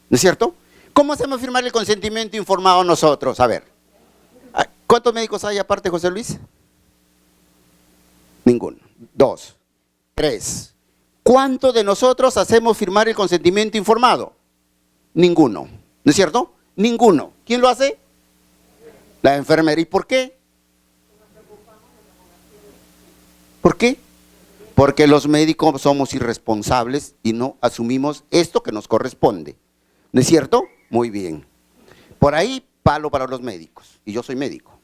¿No es cierto? ¿Cómo hacemos firmar el consentimiento informado nosotros? A ver, ¿cuántos médicos hay aparte, José Luis? Ninguno. 2, 3. ¿Cuántos de nosotros hacemos firmar el consentimiento informado? Ninguno. ¿No es cierto? Ninguno. ¿Quién lo hace? La enfermera. ¿Y por qué? ¿Por qué? Porque los médicos somos irresponsables y no asumimos esto que nos corresponde. ¿No es cierto? Muy bien. Por ahí, palo para los médicos. Y yo soy médico,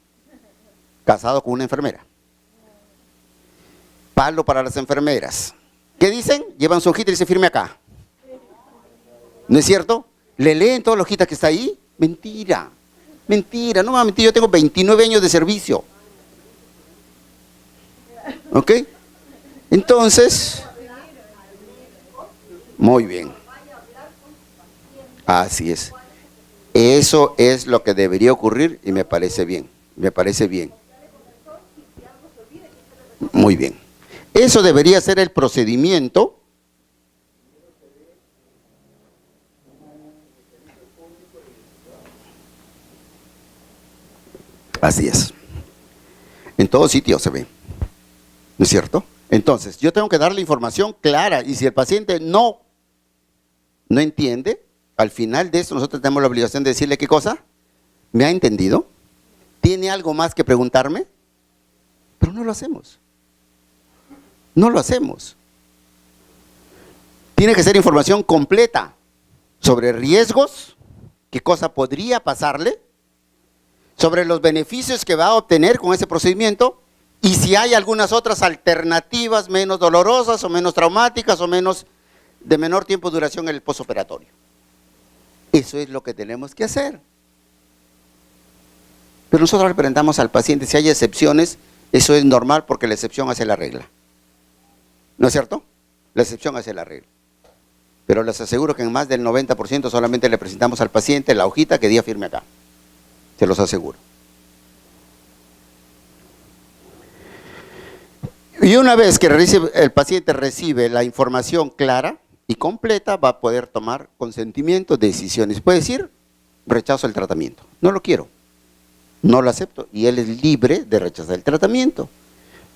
casado con una enfermera. palo para las enfermeras. ¿Qué dicen? Llevan su hojita y dice firme acá. ¿No es cierto? ¿Le leen toda la hojita que está ahí? Mentira, mentira, no me va a mentir, yo tengo 29 años de servicio. ¿Ok? Entonces, muy bien. Así es. Eso es lo que debería ocurrir y me parece bien, me parece bien. Muy bien. Eso debería ser el procedimiento. Así es. En todo sitio se ve. ¿No es cierto? Entonces, yo tengo que darle información clara y si el paciente no entiende, al final de eso nosotros tenemos la obligación de decirle qué cosa. ¿Me ha entendido? ¿Tiene algo más que preguntarme? Pero no lo hacemos. No lo hacemos. Tiene que ser información completa sobre riesgos, qué cosa podría pasarle, sobre los beneficios que va a obtener con ese procedimiento y si hay algunas otras alternativas menos dolorosas o menos traumáticas o de menor tiempo de duración en el postoperatorio. Eso es lo que tenemos que hacer. Pero nosotros le preguntamos al paciente si hay excepciones, eso es normal porque la excepción hace la regla. ¿No es cierto? La excepción hace la regla. Pero les aseguro que en más del 90% solamente le presentamos al paciente la hojita que diga firme acá. Se los aseguro. Y una vez que el paciente recibe la información clara y completa, va a poder tomar consentimiento, decisiones. Puede decir, rechazo el tratamiento. No lo quiero, no lo acepto. Y él es libre de rechazar el tratamiento.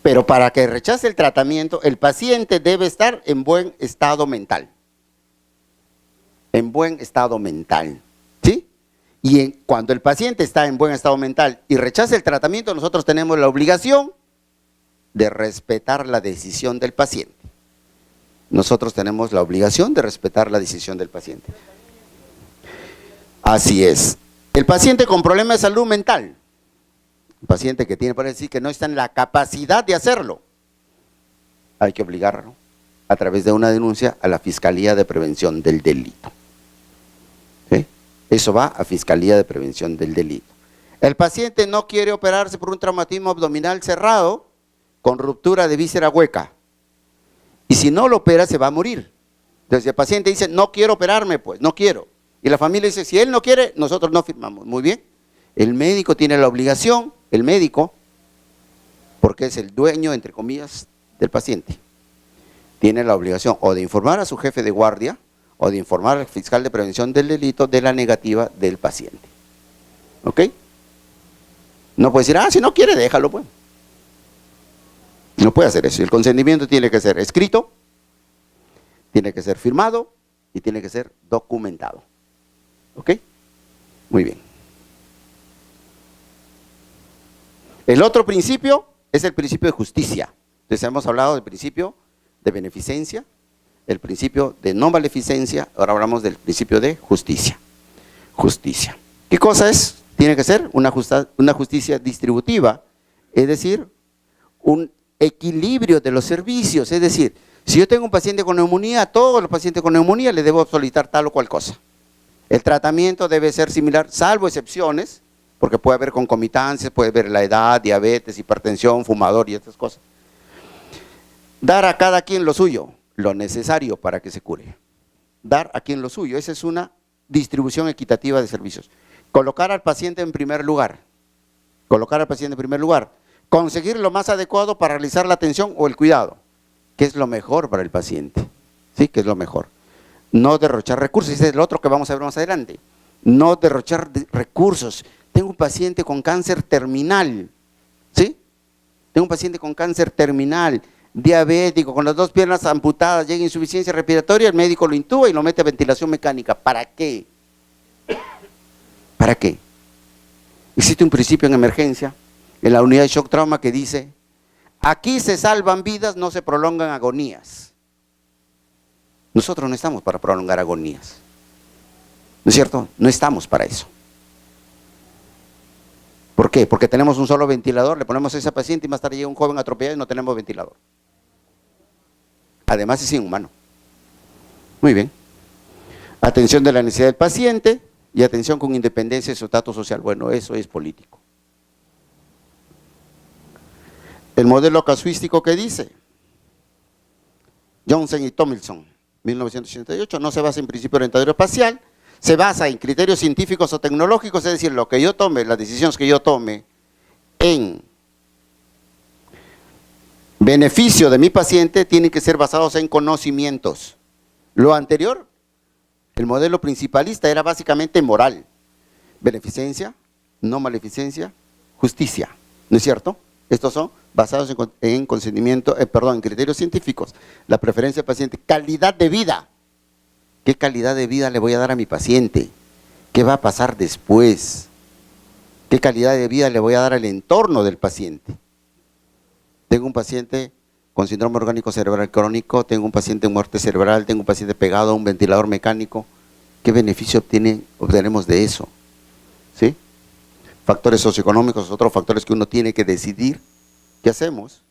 Pero para que rechace el tratamiento, el paciente debe estar en buen estado mental. En buen estado mental. ¿Sí? Y cuando el paciente está en buen estado mental y rechaza el tratamiento, nosotros tenemos la obligación de respetar la decisión del paciente. Nosotros tenemos la obligación de respetar la decisión del paciente. Así es. El paciente con problemas de salud mental, el paciente que tiene para decir que no está en la capacidad de hacerlo, hay que obligarlo a través de una denuncia a la Fiscalía de Prevención del Delito. ¿Sí? Eso va a Fiscalía de Prevención del Delito. El paciente no quiere operarse por un traumatismo abdominal cerrado con ruptura de víscera hueca. Y si no lo opera, se va a morir. Entonces el paciente dice, no quiero operarme, pues, no quiero. Y la familia dice, si él no quiere, nosotros no firmamos. Muy bien. El médico tiene la obligación, el médico, porque es el dueño, entre comillas, del paciente, tiene la obligación o de informar a su jefe de guardia o de informar al fiscal de prevención del delito de la negativa del paciente. ¿Ok? No puede decir, si no quiere, déjalo, pues. No puede hacer eso. El consentimiento tiene que ser escrito, tiene que ser firmado y tiene que ser documentado. ¿Ok? Muy bien. El otro principio es el principio de justicia. Entonces hemos hablado del principio de beneficencia, el principio de no maleficencia, ahora hablamos del principio de justicia. Justicia. ¿Qué cosa es? Tiene que ser una justicia distributiva, es decir, un equilibrio de los servicios, es decir, si yo tengo un paciente con neumonía, a todos los pacientes con neumonía les debo solicitar tal o cual cosa. El tratamiento debe ser similar, salvo excepciones, porque puede haber concomitancias, puede haber la edad, diabetes, hipertensión, fumador y estas cosas. Dar a cada quien lo suyo, lo necesario para que se cure. Dar a quien lo suyo, esa es una distribución equitativa de servicios. Colocar al paciente en primer lugar, colocar al paciente en primer lugar. Conseguir lo más adecuado para realizar la atención o el cuidado, que es lo mejor para el paciente, ¿sí? Que es lo mejor. No derrochar recursos, ese es lo otro que vamos a ver más adelante. No derrochar recursos. Tengo un paciente con cáncer terminal, ¿sí? Tengo un paciente con cáncer terminal, diabético, con las 2 piernas amputadas, llega insuficiencia respiratoria, el médico lo intuba y lo mete a ventilación mecánica. ¿Para qué? ¿Para qué? Existe un principio en emergencia, en la unidad de shock trauma, que dice, aquí se salvan vidas, no se prolongan agonías. Nosotros no estamos para prolongar agonías, ¿no es cierto? No estamos para eso. ¿Por qué? Porque tenemos un solo ventilador, le ponemos a ese paciente y más tarde llega un joven atropellado y no tenemos ventilador. Además es inhumano. Muy bien. Atención de la necesidad del paciente y atención con independencia de su estatus social. Bueno, eso es político. El modelo casuístico que dice Johnson y Tomlinson, 1988, no se basa en principio orientador espacial, se basa en criterios científicos o tecnológicos, es decir, lo que yo tome, las decisiones que yo tome en beneficio de mi paciente tienen que ser basados en conocimientos. Lo anterior, el modelo principalista era básicamente moral, beneficencia, no maleficencia, justicia, ¿no es cierto? Estos son basados en consentimiento, en criterios científicos, la preferencia del paciente, calidad de vida. ¿Qué calidad de vida le voy a dar a mi paciente? ¿Qué va a pasar después? ¿Qué calidad de vida le voy a dar al entorno del paciente? Tengo un paciente con síndrome orgánico cerebral crónico, tengo un paciente en muerte cerebral, tengo un paciente pegado a un ventilador mecánico. ¿Qué beneficio obtenemos de eso? ¿Sí? Factores socioeconómicos, otros factores que uno tiene que decidir. ¿Qué hacemos?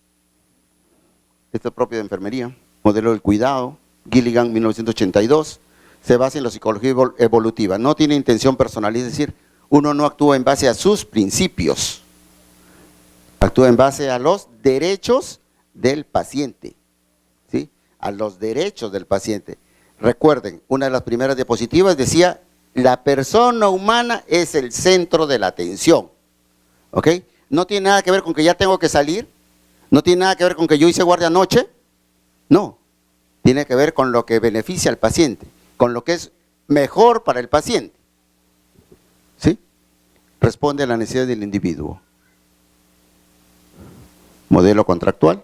Esto es propio de enfermería, modelo del cuidado, Gilligan, 1982, se basa en la psicología evolutiva, no tiene intención personal, es decir, uno no actúa en base a sus principios, actúa en base a los derechos del paciente, ¿sí? A los derechos del paciente. Recuerden, una de las primeras diapositivas decía, la persona humana es el centro de la atención, ¿ok? No tiene nada que ver con que ya tengo que salir, no tiene nada que ver con que yo hice guardia anoche, no. Tiene que ver con lo que beneficia al paciente, con lo que es mejor para el paciente. ¿Sí? Responde a la necesidad del individuo. Modelo contractual.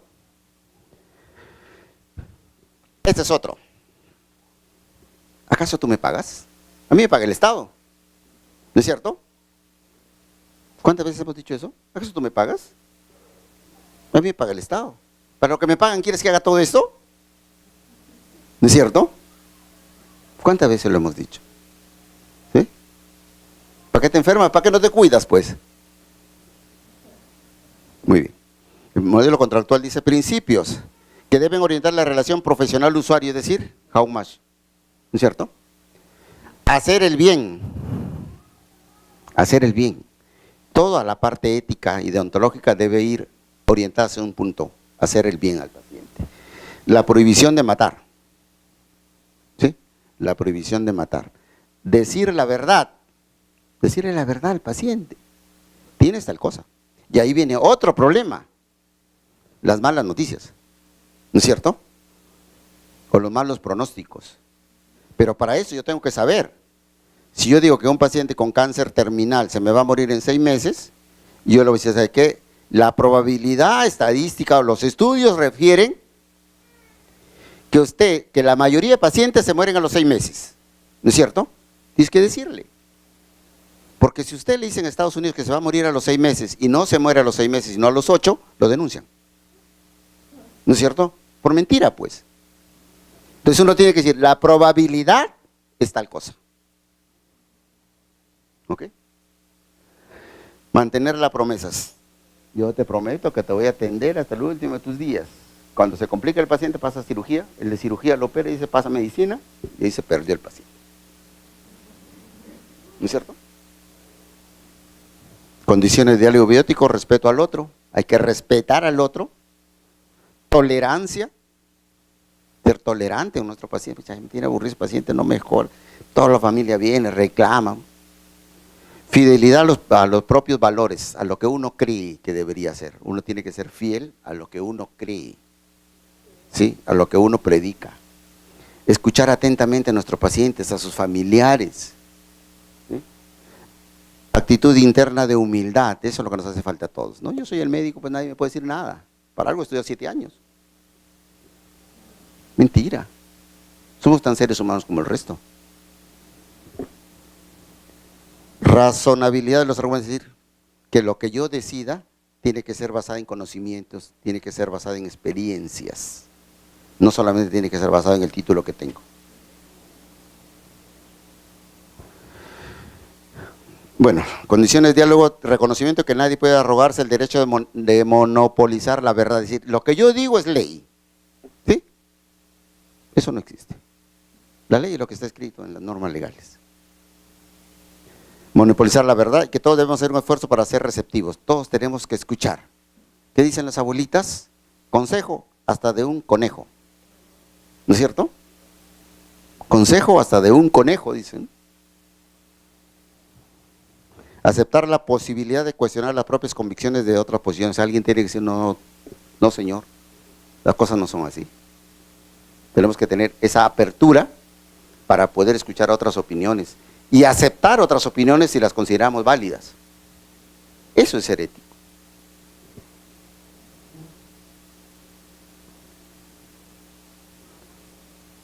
Este es otro. ¿Acaso tú me pagas? A mí me paga el Estado. ¿No es cierto? ¿Cuántas veces hemos dicho eso? ¿Acaso tú me pagas? A mí me paga el Estado. ¿Para lo que me pagan quieres que haga todo esto? ¿No es cierto? ¿Cuántas veces lo hemos dicho? ¿Sí? ¿Para qué te enfermas? ¿Para qué no te cuidas, pues? Muy bien. El modelo contractual dice principios que deben orientar la relación profesional-usuario, es decir, how much. ¿No es cierto? Hacer el bien. Hacer el bien. Toda la parte ética y deontológica debe ir orientada hacia un punto, hacer el bien al paciente. La prohibición de matar. ¿Sí? La prohibición de matar. Decir la verdad. Decirle la verdad al paciente. Tienes tal cosa. Y ahí viene otro problema. Las malas noticias. ¿No es cierto? O los malos pronósticos. Pero para eso yo tengo que saber. Si yo digo que un paciente con cáncer terminal se me va a morir en 6 meses, yo le voy a decir, ¿sabe qué? La probabilidad estadística o los estudios refieren que la mayoría de pacientes se mueren a los 6 meses. ¿No es cierto? Tienes que decirle. Porque si usted le dice en Estados Unidos que se va a morir a los 6 meses y no se muere a los 6 meses, sino a los 8, lo denuncian. ¿No es cierto? Por mentira, pues. Entonces uno tiene que decir, la probabilidad es tal cosa. ¿Ok? Mantener las promesas. Yo te prometo que te voy a atender hasta el último de tus días. Cuando se complica el paciente pasa a cirugía, el de cirugía lo opera y dice pasa medicina y ahí se perdió el paciente. ¿No es cierto? Condiciones de diálogo biótico, respeto al otro, hay que respetar al otro, tolerancia, ser tolerante a nuestro paciente, me tiene aburrido ese paciente, no mejor, toda la familia viene, reclama. Fidelidad a los propios valores, a lo que uno cree que debería ser. Uno tiene que ser fiel a lo que uno cree, ¿sí? A lo que uno predica. Escuchar atentamente a nuestros pacientes, a sus familiares. ¿Sí? Actitud interna de humildad, eso es lo que nos hace falta a todos. ¿No? Yo soy el médico, pues nadie me puede decir nada. Para algo estudié 7 años. Mentira. Somos tan seres humanos como el resto. Razonabilidad de los argumentos, es decir, que lo que yo decida tiene que ser basado en conocimientos, tiene que ser basado en experiencias, no solamente tiene que ser basado en el título que tengo. Bueno, condiciones de diálogo, reconocimiento que nadie puede arrogarse el derecho de monopolizar la verdad, es decir, lo que yo digo es ley, ¿sí? Eso no existe. La ley es lo que está escrito en las normas legales. Monopolizar la verdad y que todos debemos hacer un esfuerzo para ser receptivos. Todos tenemos que escuchar. ¿Qué dicen las abuelitas? Consejo hasta de un conejo. ¿No es cierto? Consejo hasta de un conejo, dicen. Aceptar la posibilidad de cuestionar las propias convicciones de otras posiciones. Alguien tiene que decir, no, no señor, las cosas no son así. Tenemos que tener esa apertura para poder escuchar otras opiniones y aceptar otras opiniones si las consideramos válidas. Eso es ser ético.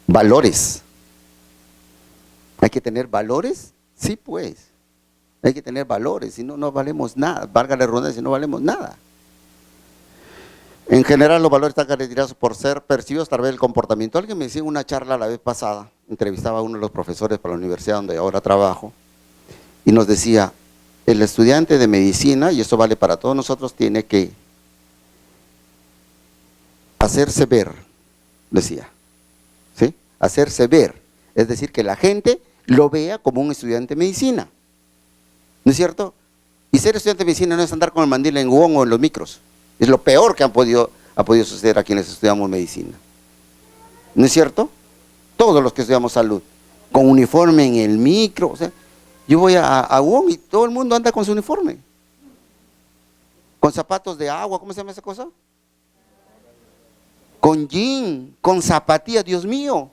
Valores. ¿Hay que tener valores? Sí, pues. Hay que tener valores, si no, no valemos nada. Valga la redundancia, no valemos nada. En general, los valores están caracterizados por ser percibidos a través del comportamiento. Alguien me decía en una charla la vez pasada, entrevistaba a uno de los profesores para la universidad donde ahora trabajo, y nos decía, el estudiante de medicina, y esto vale para todos nosotros, tiene que hacerse ver, decía, ¿sí? Hacerse ver, es decir, que la gente lo vea como un estudiante de medicina, ¿no es cierto? Y ser estudiante de medicina no es andar con el mandil en Wong o en los micros, es lo peor que ha podido suceder a quienes estudiamos medicina, ¿no es cierto? Todos los que estudiamos salud, con uniforme en el micro, o sea, yo voy a Wong y todo el mundo anda con su uniforme, con zapatos de agua, ¿cómo se llama esa cosa? Con jean, con zapatillas, Dios mío.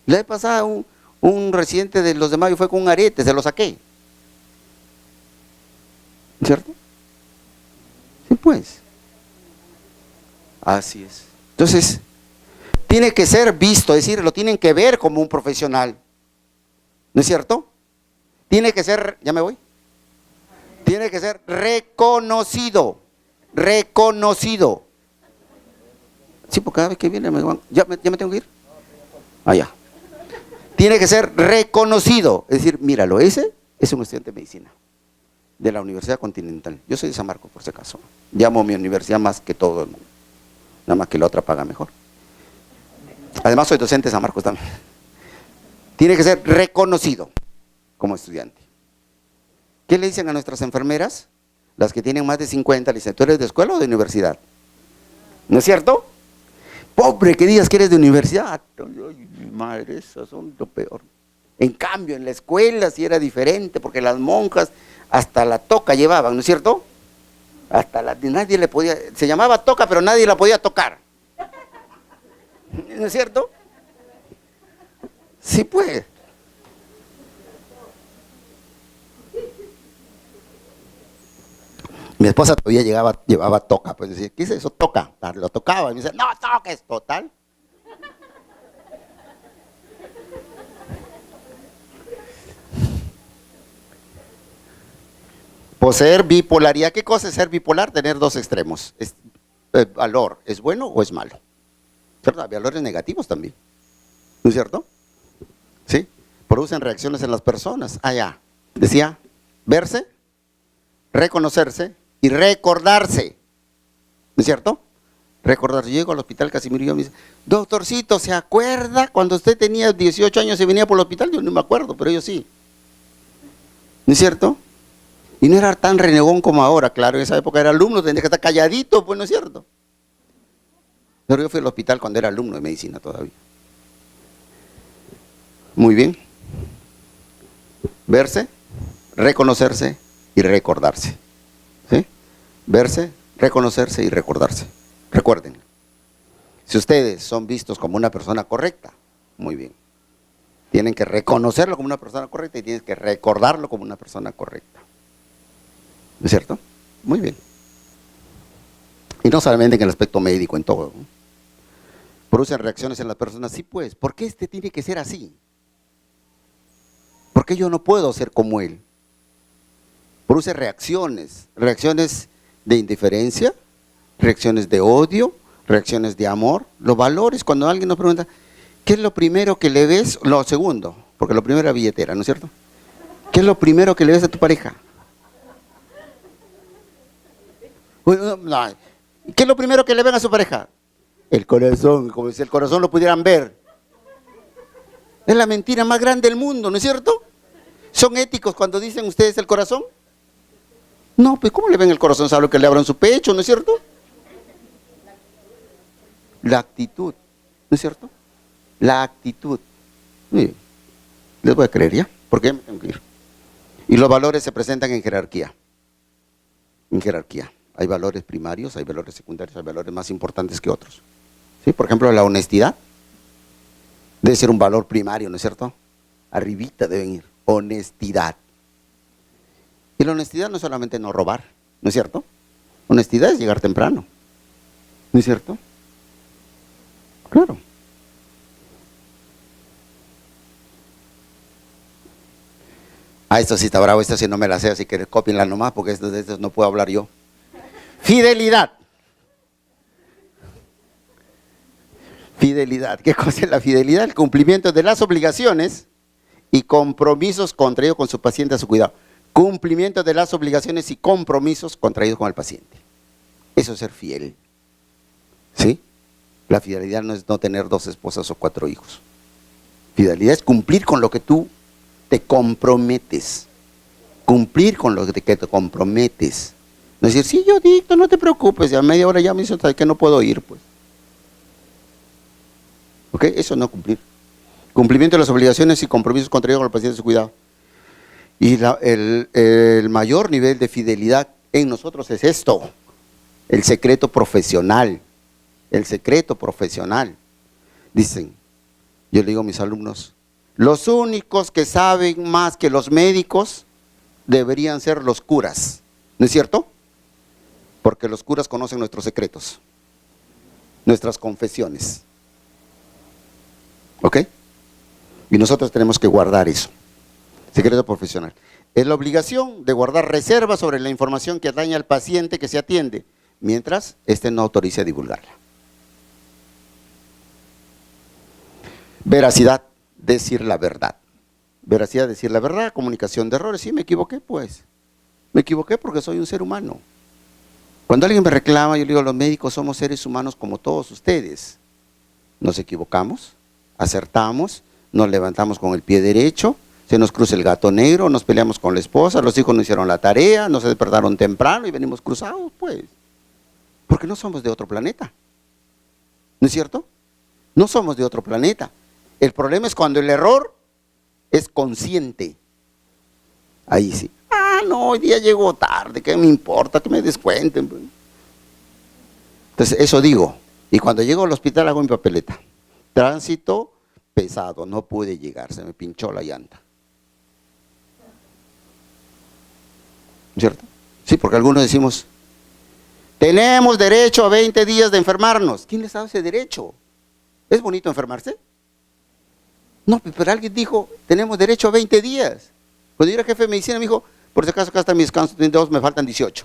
La vez pasada un residente de los demás fue con un arete, se lo saqué. ¿Cierto? Sí, pues. Así es. Entonces, tiene que ser visto, es decir, lo tienen que ver como un profesional. ¿No es cierto? Tiene que ser, ¿ya me voy? Tiene que ser reconocido. Reconocido. Sí, porque cada vez que viene ¿ya me tengo que ir? Ya. Tiene que ser reconocido. Es decir, míralo, ese es un estudiante de medicina de la Universidad Continental. Yo soy de San Marcos, por si acaso. Llamo a mi universidad más que todo el mundo. Nada más que la otra paga mejor. Además soy docente de San Marcos también. Tiene que ser reconocido como estudiante. ¿Qué le dicen a nuestras enfermeras? Las que tienen más de 50, le dicen, ¿tú eres de escuela o de universidad? ¿No es cierto? Pobre que digas que eres de universidad. Ay, madre, esas son lo peor. En cambio, en la escuela sí era diferente, porque las monjas hasta la toca llevaban, ¿no es cierto? Nadie le podía, se llamaba toca, pero nadie la podía tocar. ¿No es cierto? Sí, pues. Mi esposa todavía llevaba toca, pues decía, ¿qué es eso? Toca. Lo tocaba y me dice, no toques, total. Poseer bipolaridad. ¿Qué cosa es ser bipolar? Tener dos extremos. Valor, ¿es bueno o es malo? ¿Cierto? Hay valores negativos también. ¿No es cierto? ¿Sí? Producen reacciones en las personas. Ya. Decía, verse, reconocerse y recordarse. ¿No es cierto? Recordarse. Yo llego al hospital Casimiro y me dice, doctorcito, ¿se acuerda cuando usted tenía 18 años y venía por el hospital? Yo no me acuerdo, pero yo sí. ¿No es cierto? Y no era tan renegón como ahora, claro, en esa época era alumno, tenía que estar calladito, pues no es cierto. Pero yo fui al hospital cuando era alumno de medicina todavía. Muy bien. Verse, reconocerse y recordarse. ¿Sí? Verse, reconocerse y recordarse. Recuerden, si ustedes son vistos como una persona correcta, muy bien. Tienen que reconocerlo como una persona correcta y tienen que recordarlo como una persona correcta. ¿No es cierto? Muy bien. Y no solamente en el aspecto médico, en todo, ¿no? Producen reacciones en las personas. Sí, pues, ¿por qué este tiene que ser así? ¿Por qué yo no puedo ser como él? Produce reacciones de indiferencia, reacciones de odio, reacciones de amor. Los valores, cuando alguien nos pregunta, ¿qué es lo primero que le ves? Lo segundo, porque lo primero era billetera, ¿no es cierto? ¿Qué es lo primero que le ves a tu pareja? ¿Qué es lo primero que le ven a su pareja? El corazón, como si el corazón lo pudieran ver. Es la mentira más grande del mundo, ¿no es cierto? ¿Son éticos cuando dicen ustedes el corazón? No, pues ¿cómo le ven el corazón? ¿Saben que le abran su pecho, no es cierto? La actitud, ¿no es cierto? La actitud. Sí. Les voy a creer ya, porque ya me tengo que ir. Y los valores se presentan en jerarquía. En jerarquía. Hay valores primarios, hay valores secundarios, hay valores más importantes que otros. ¿Sí? Por ejemplo, la honestidad debe ser un valor primario, ¿no es cierto? Arribita deben ir. Honestidad. Y la honestidad no es solamente no robar, ¿no es cierto? Honestidad es llegar temprano, ¿no es cierto? Claro. Ah, esto sí está bravo, esto sí no me la sé, así que cópienla nomás, porque de estos no puedo hablar yo. Fidelidad. Fidelidad. ¿Qué cosa es la fidelidad? El cumplimiento de las obligaciones y compromisos contraídos con su paciente a su cuidado. Cumplimiento de las obligaciones y compromisos contraídos con el paciente. Eso es ser fiel. ¿Sí? La fidelidad no es no tener 2 esposas o 4 hijos. Fidelidad es cumplir con lo que tú te comprometes. Cumplir con lo que te comprometes. No es decir, sí, yo dicto, no te preocupes, ya a media hora ya me hizo que no puedo ir, pues. ¿Ok? Eso no cumplir. Cumplimiento de las obligaciones y compromisos contraídos con el paciente de su cuidado. Y el mayor nivel de fidelidad en nosotros es esto, el secreto profesional. El secreto profesional. Dicen, yo le digo a mis alumnos, los únicos que saben más que los médicos deberían ser los curas, ¿no es cierto? Porque los curas conocen nuestros secretos, nuestras confesiones. ¿Ok? Y nosotros tenemos que guardar eso. Secreto profesional. Es la obligación de guardar reservas sobre la información que atañe al paciente que se atiende, mientras éste no autorice a divulgarla. Veracidad, decir la verdad. Veracidad, decir la verdad, comunicación de errores. Sí, me equivoqué, pues. Me equivoqué porque soy un ser humano. Cuando alguien me reclama, yo le digo, los médicos somos seres humanos como todos ustedes. Nos equivocamos, acertamos, nos levantamos con el pie derecho, se nos cruza el gato negro, nos peleamos con la esposa, los hijos no hicieron la tarea, nos despertaron temprano y venimos cruzados, pues. Porque no somos de otro planeta. ¿No es cierto? No somos de otro planeta. El problema es cuando el error es consciente. Ahí sí. Ah, no, hoy día llegó tarde, ¿qué me importa? Que me descuenten. Pues. Entonces, eso digo. Y cuando llego al hospital hago mi papeleta. Tránsito pesado, no pude llegar, se me pinchó la llanta. ¿Cierto? Sí, porque algunos decimos, tenemos derecho a 20 días de enfermarnos. ¿Quién les ha dado ese derecho? ¿Es bonito enfermarse? No, pero alguien dijo, tenemos derecho a 20 días. Cuando yo era jefe de medicina me dijo, por si acaso acá están mis descansos, 32, me faltan 18.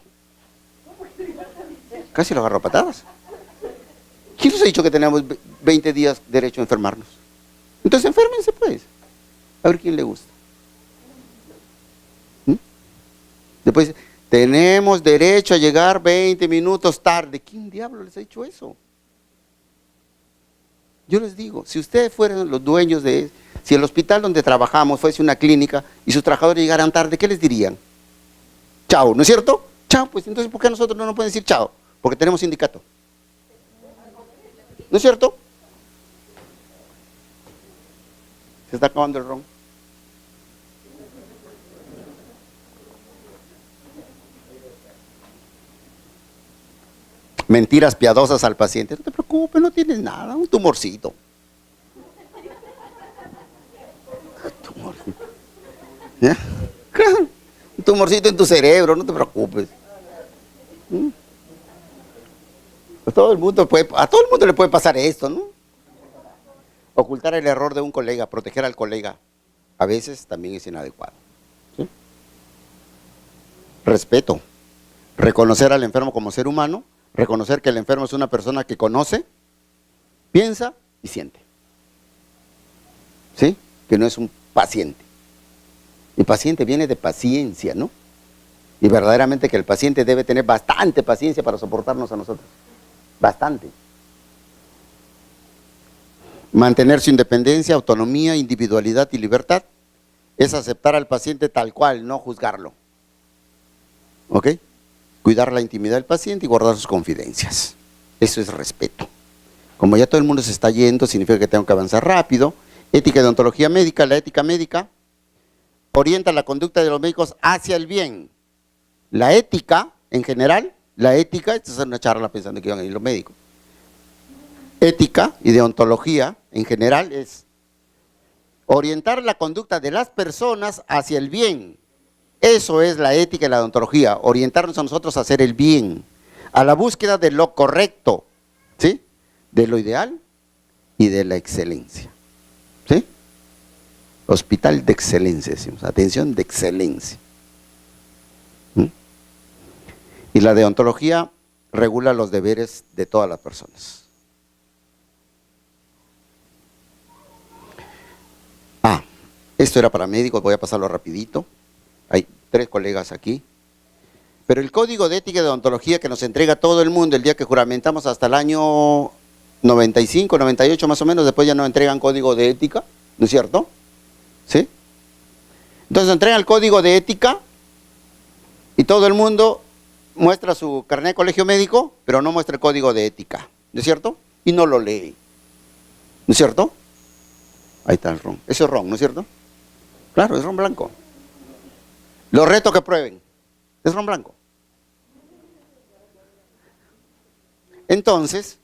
Casi lo agarro a patadas. ¿Quién les ha dicho que tenemos 20 días derecho a enfermarnos? Entonces enférmense pues, a ver quién le gusta. Después, tenemos derecho a llegar 20 minutos tarde. ¿Quién diablo les ha dicho eso? Yo les digo, si ustedes fueran los dueños de, si el hospital donde trabajamos fuese una clínica y sus trabajadores llegaran tarde, ¿qué les dirían? Chao, ¿no es cierto? Chao, pues entonces ¿por qué nosotros no nos pueden decir chao? Porque tenemos sindicato. ¿No es cierto? Se está acabando el ron. Mentiras piadosas al paciente. No te preocupes, no tienes nada, un tumorcito. Tumorcito. ¿Ya? Claro, un tumorcito en tu cerebro, no te preocupes. A todo el mundo le puede pasar esto, ¿no? Ocultar el error de un colega, proteger al colega, a veces también es inadecuado. ¿Sí? Respeto. Reconocer al enfermo como ser humano. Reconocer que el enfermo es una persona que conoce, piensa y siente. ¿Sí? Que no es un paciente. Y paciente viene de paciencia, ¿no? Y verdaderamente que el paciente debe tener bastante paciencia para soportarnos a nosotros. Bastante. Mantener su independencia, autonomía, individualidad y libertad. Es aceptar al paciente tal cual, no juzgarlo. ¿Ok? Cuidar la intimidad del paciente y guardar sus confidencias. Eso es respeto. Como ya todo el mundo se está yendo, significa que tengo que avanzar rápido. Ética y deontología médica. La ética médica orienta la conducta de los médicos hacia el bien. La ética, en general, la ética, esta es una charla pensando que iban a ir los médicos. Ética y deontología, en general, es orientar la conducta de las personas hacia el bien. Eso es la ética y la deontología, orientarnos a nosotros a hacer el bien, a la búsqueda de lo correcto, ¿sí? De lo ideal y de la excelencia, ¿sí? Hospital de excelencia, decimos, atención de excelencia. Y la deontología regula los deberes de todas las personas. Esto era para médicos, voy a pasarlo rapidito. Hay 3 colegas aquí. Pero el código de ética y deontología que nos entrega todo el mundo el día que juramentamos hasta el año 95, 98 más o menos, después ya nos entregan código de ética, ¿no es cierto? ¿Sí? Entonces nos entregan el código de ética y todo el mundo muestra su carnet de colegio médico, pero no muestra el código de ética, ¿no es cierto? Y no lo lee, ¿no es cierto? Ahí está el ron. Eso es ron, ¿no es cierto? Claro, es ron blanco. Los reto que prueben. Es ron blanco. Entonces,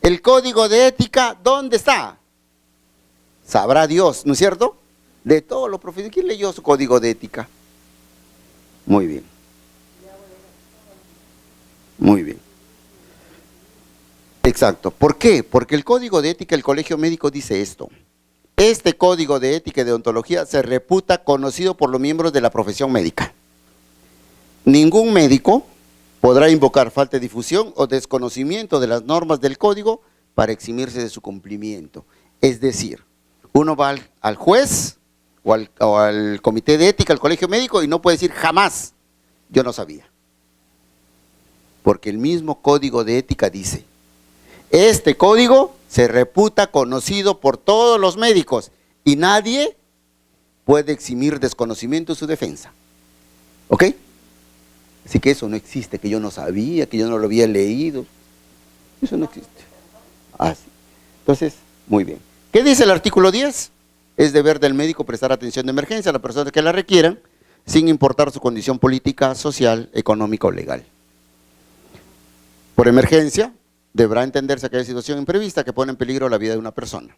el código de ética, ¿dónde está? Sabrá Dios, ¿no es cierto? De todos los profesores. ¿Quién leyó su código de ética? Muy bien. Muy bien. Exacto. ¿Por qué? Porque el código de ética del colegio médico dice esto. Este código de ética y deontología se reputa conocido por los miembros de la profesión médica. Ningún médico podrá invocar falta de difusión o desconocimiento de las normas del código para eximirse de su cumplimiento. Es decir, uno va al juez o al comité de ética, al colegio médico, y no puede decir jamás, yo no sabía. Porque el mismo código de ética dice, este código se reputa conocido por todos los médicos y nadie puede eximir desconocimiento en su defensa. ¿Ok? Así que eso no existe, que yo no sabía, que yo no lo había leído. Eso no existe. Así. Entonces, muy bien. ¿Qué dice el artículo 10? Es deber del médico prestar atención de emergencia a las personas que la requieran, sin importar su condición política, social, económica o legal. Por emergencia, deberá entenderse aquella situación imprevista que pone en peligro la vida de una persona.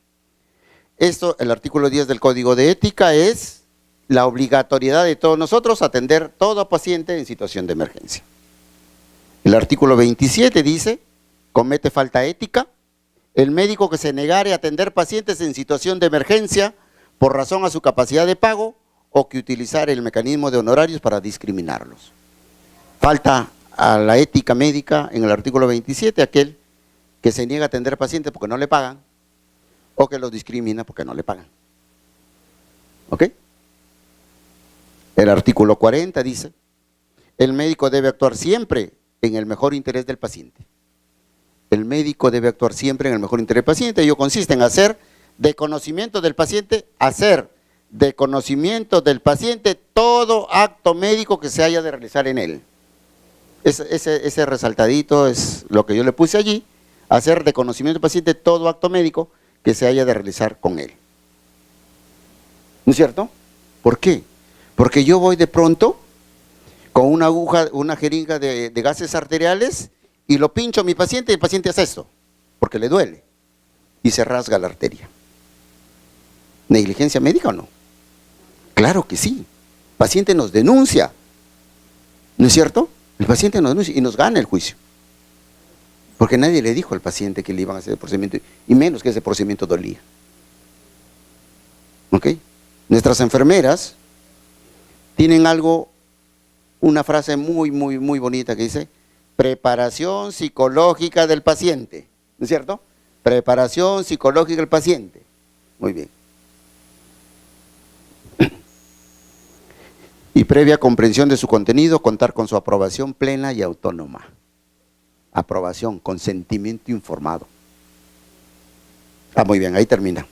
Esto, el artículo 10 del Código de Ética, es la obligatoriedad de todos nosotros a atender todo paciente en situación de emergencia. El artículo 27 dice, comete falta ética el médico que se negare a atender pacientes en situación de emergencia por razón a su capacidad de pago o que utilizar el mecanismo de honorarios para discriminarlos. Falta a la ética médica en el artículo 27, aquel que se niega a atender pacientes porque no le pagan o que los discrimina porque no le pagan. ¿Ok? El artículo 40 dice, el médico debe actuar siempre en el mejor interés del paciente. El médico debe actuar siempre en el mejor interés del paciente. Ello consiste en hacer de conocimiento del paciente, todo acto médico que se haya de realizar en él. Ese resaltadito es lo que yo le puse allí, hacer de conocimiento del paciente todo acto médico que se haya de realizar con él. ¿No es cierto? ¿Por qué? Porque yo voy de pronto con una aguja, una jeringa de gases arteriales y lo pincho a mi paciente y el paciente hace esto, porque le duele y se rasga la arteria. ¿Negligencia médica o no? Claro que sí. El paciente nos denuncia, ¿no es cierto? El paciente nos denuncia y nos gana el juicio. Porque nadie le dijo al paciente que le iban a hacer el procedimiento, y menos que ese procedimiento dolía. ¿Ok? Nuestras enfermeras tienen una frase muy bonita que dice, preparación psicológica del paciente. ¿No es cierto? Preparación psicológica del paciente. Muy bien. Y previa comprensión de su contenido, contar con su aprobación plena y autónoma. Aprobación, consentimiento informado. Ah, muy bien, ahí termina.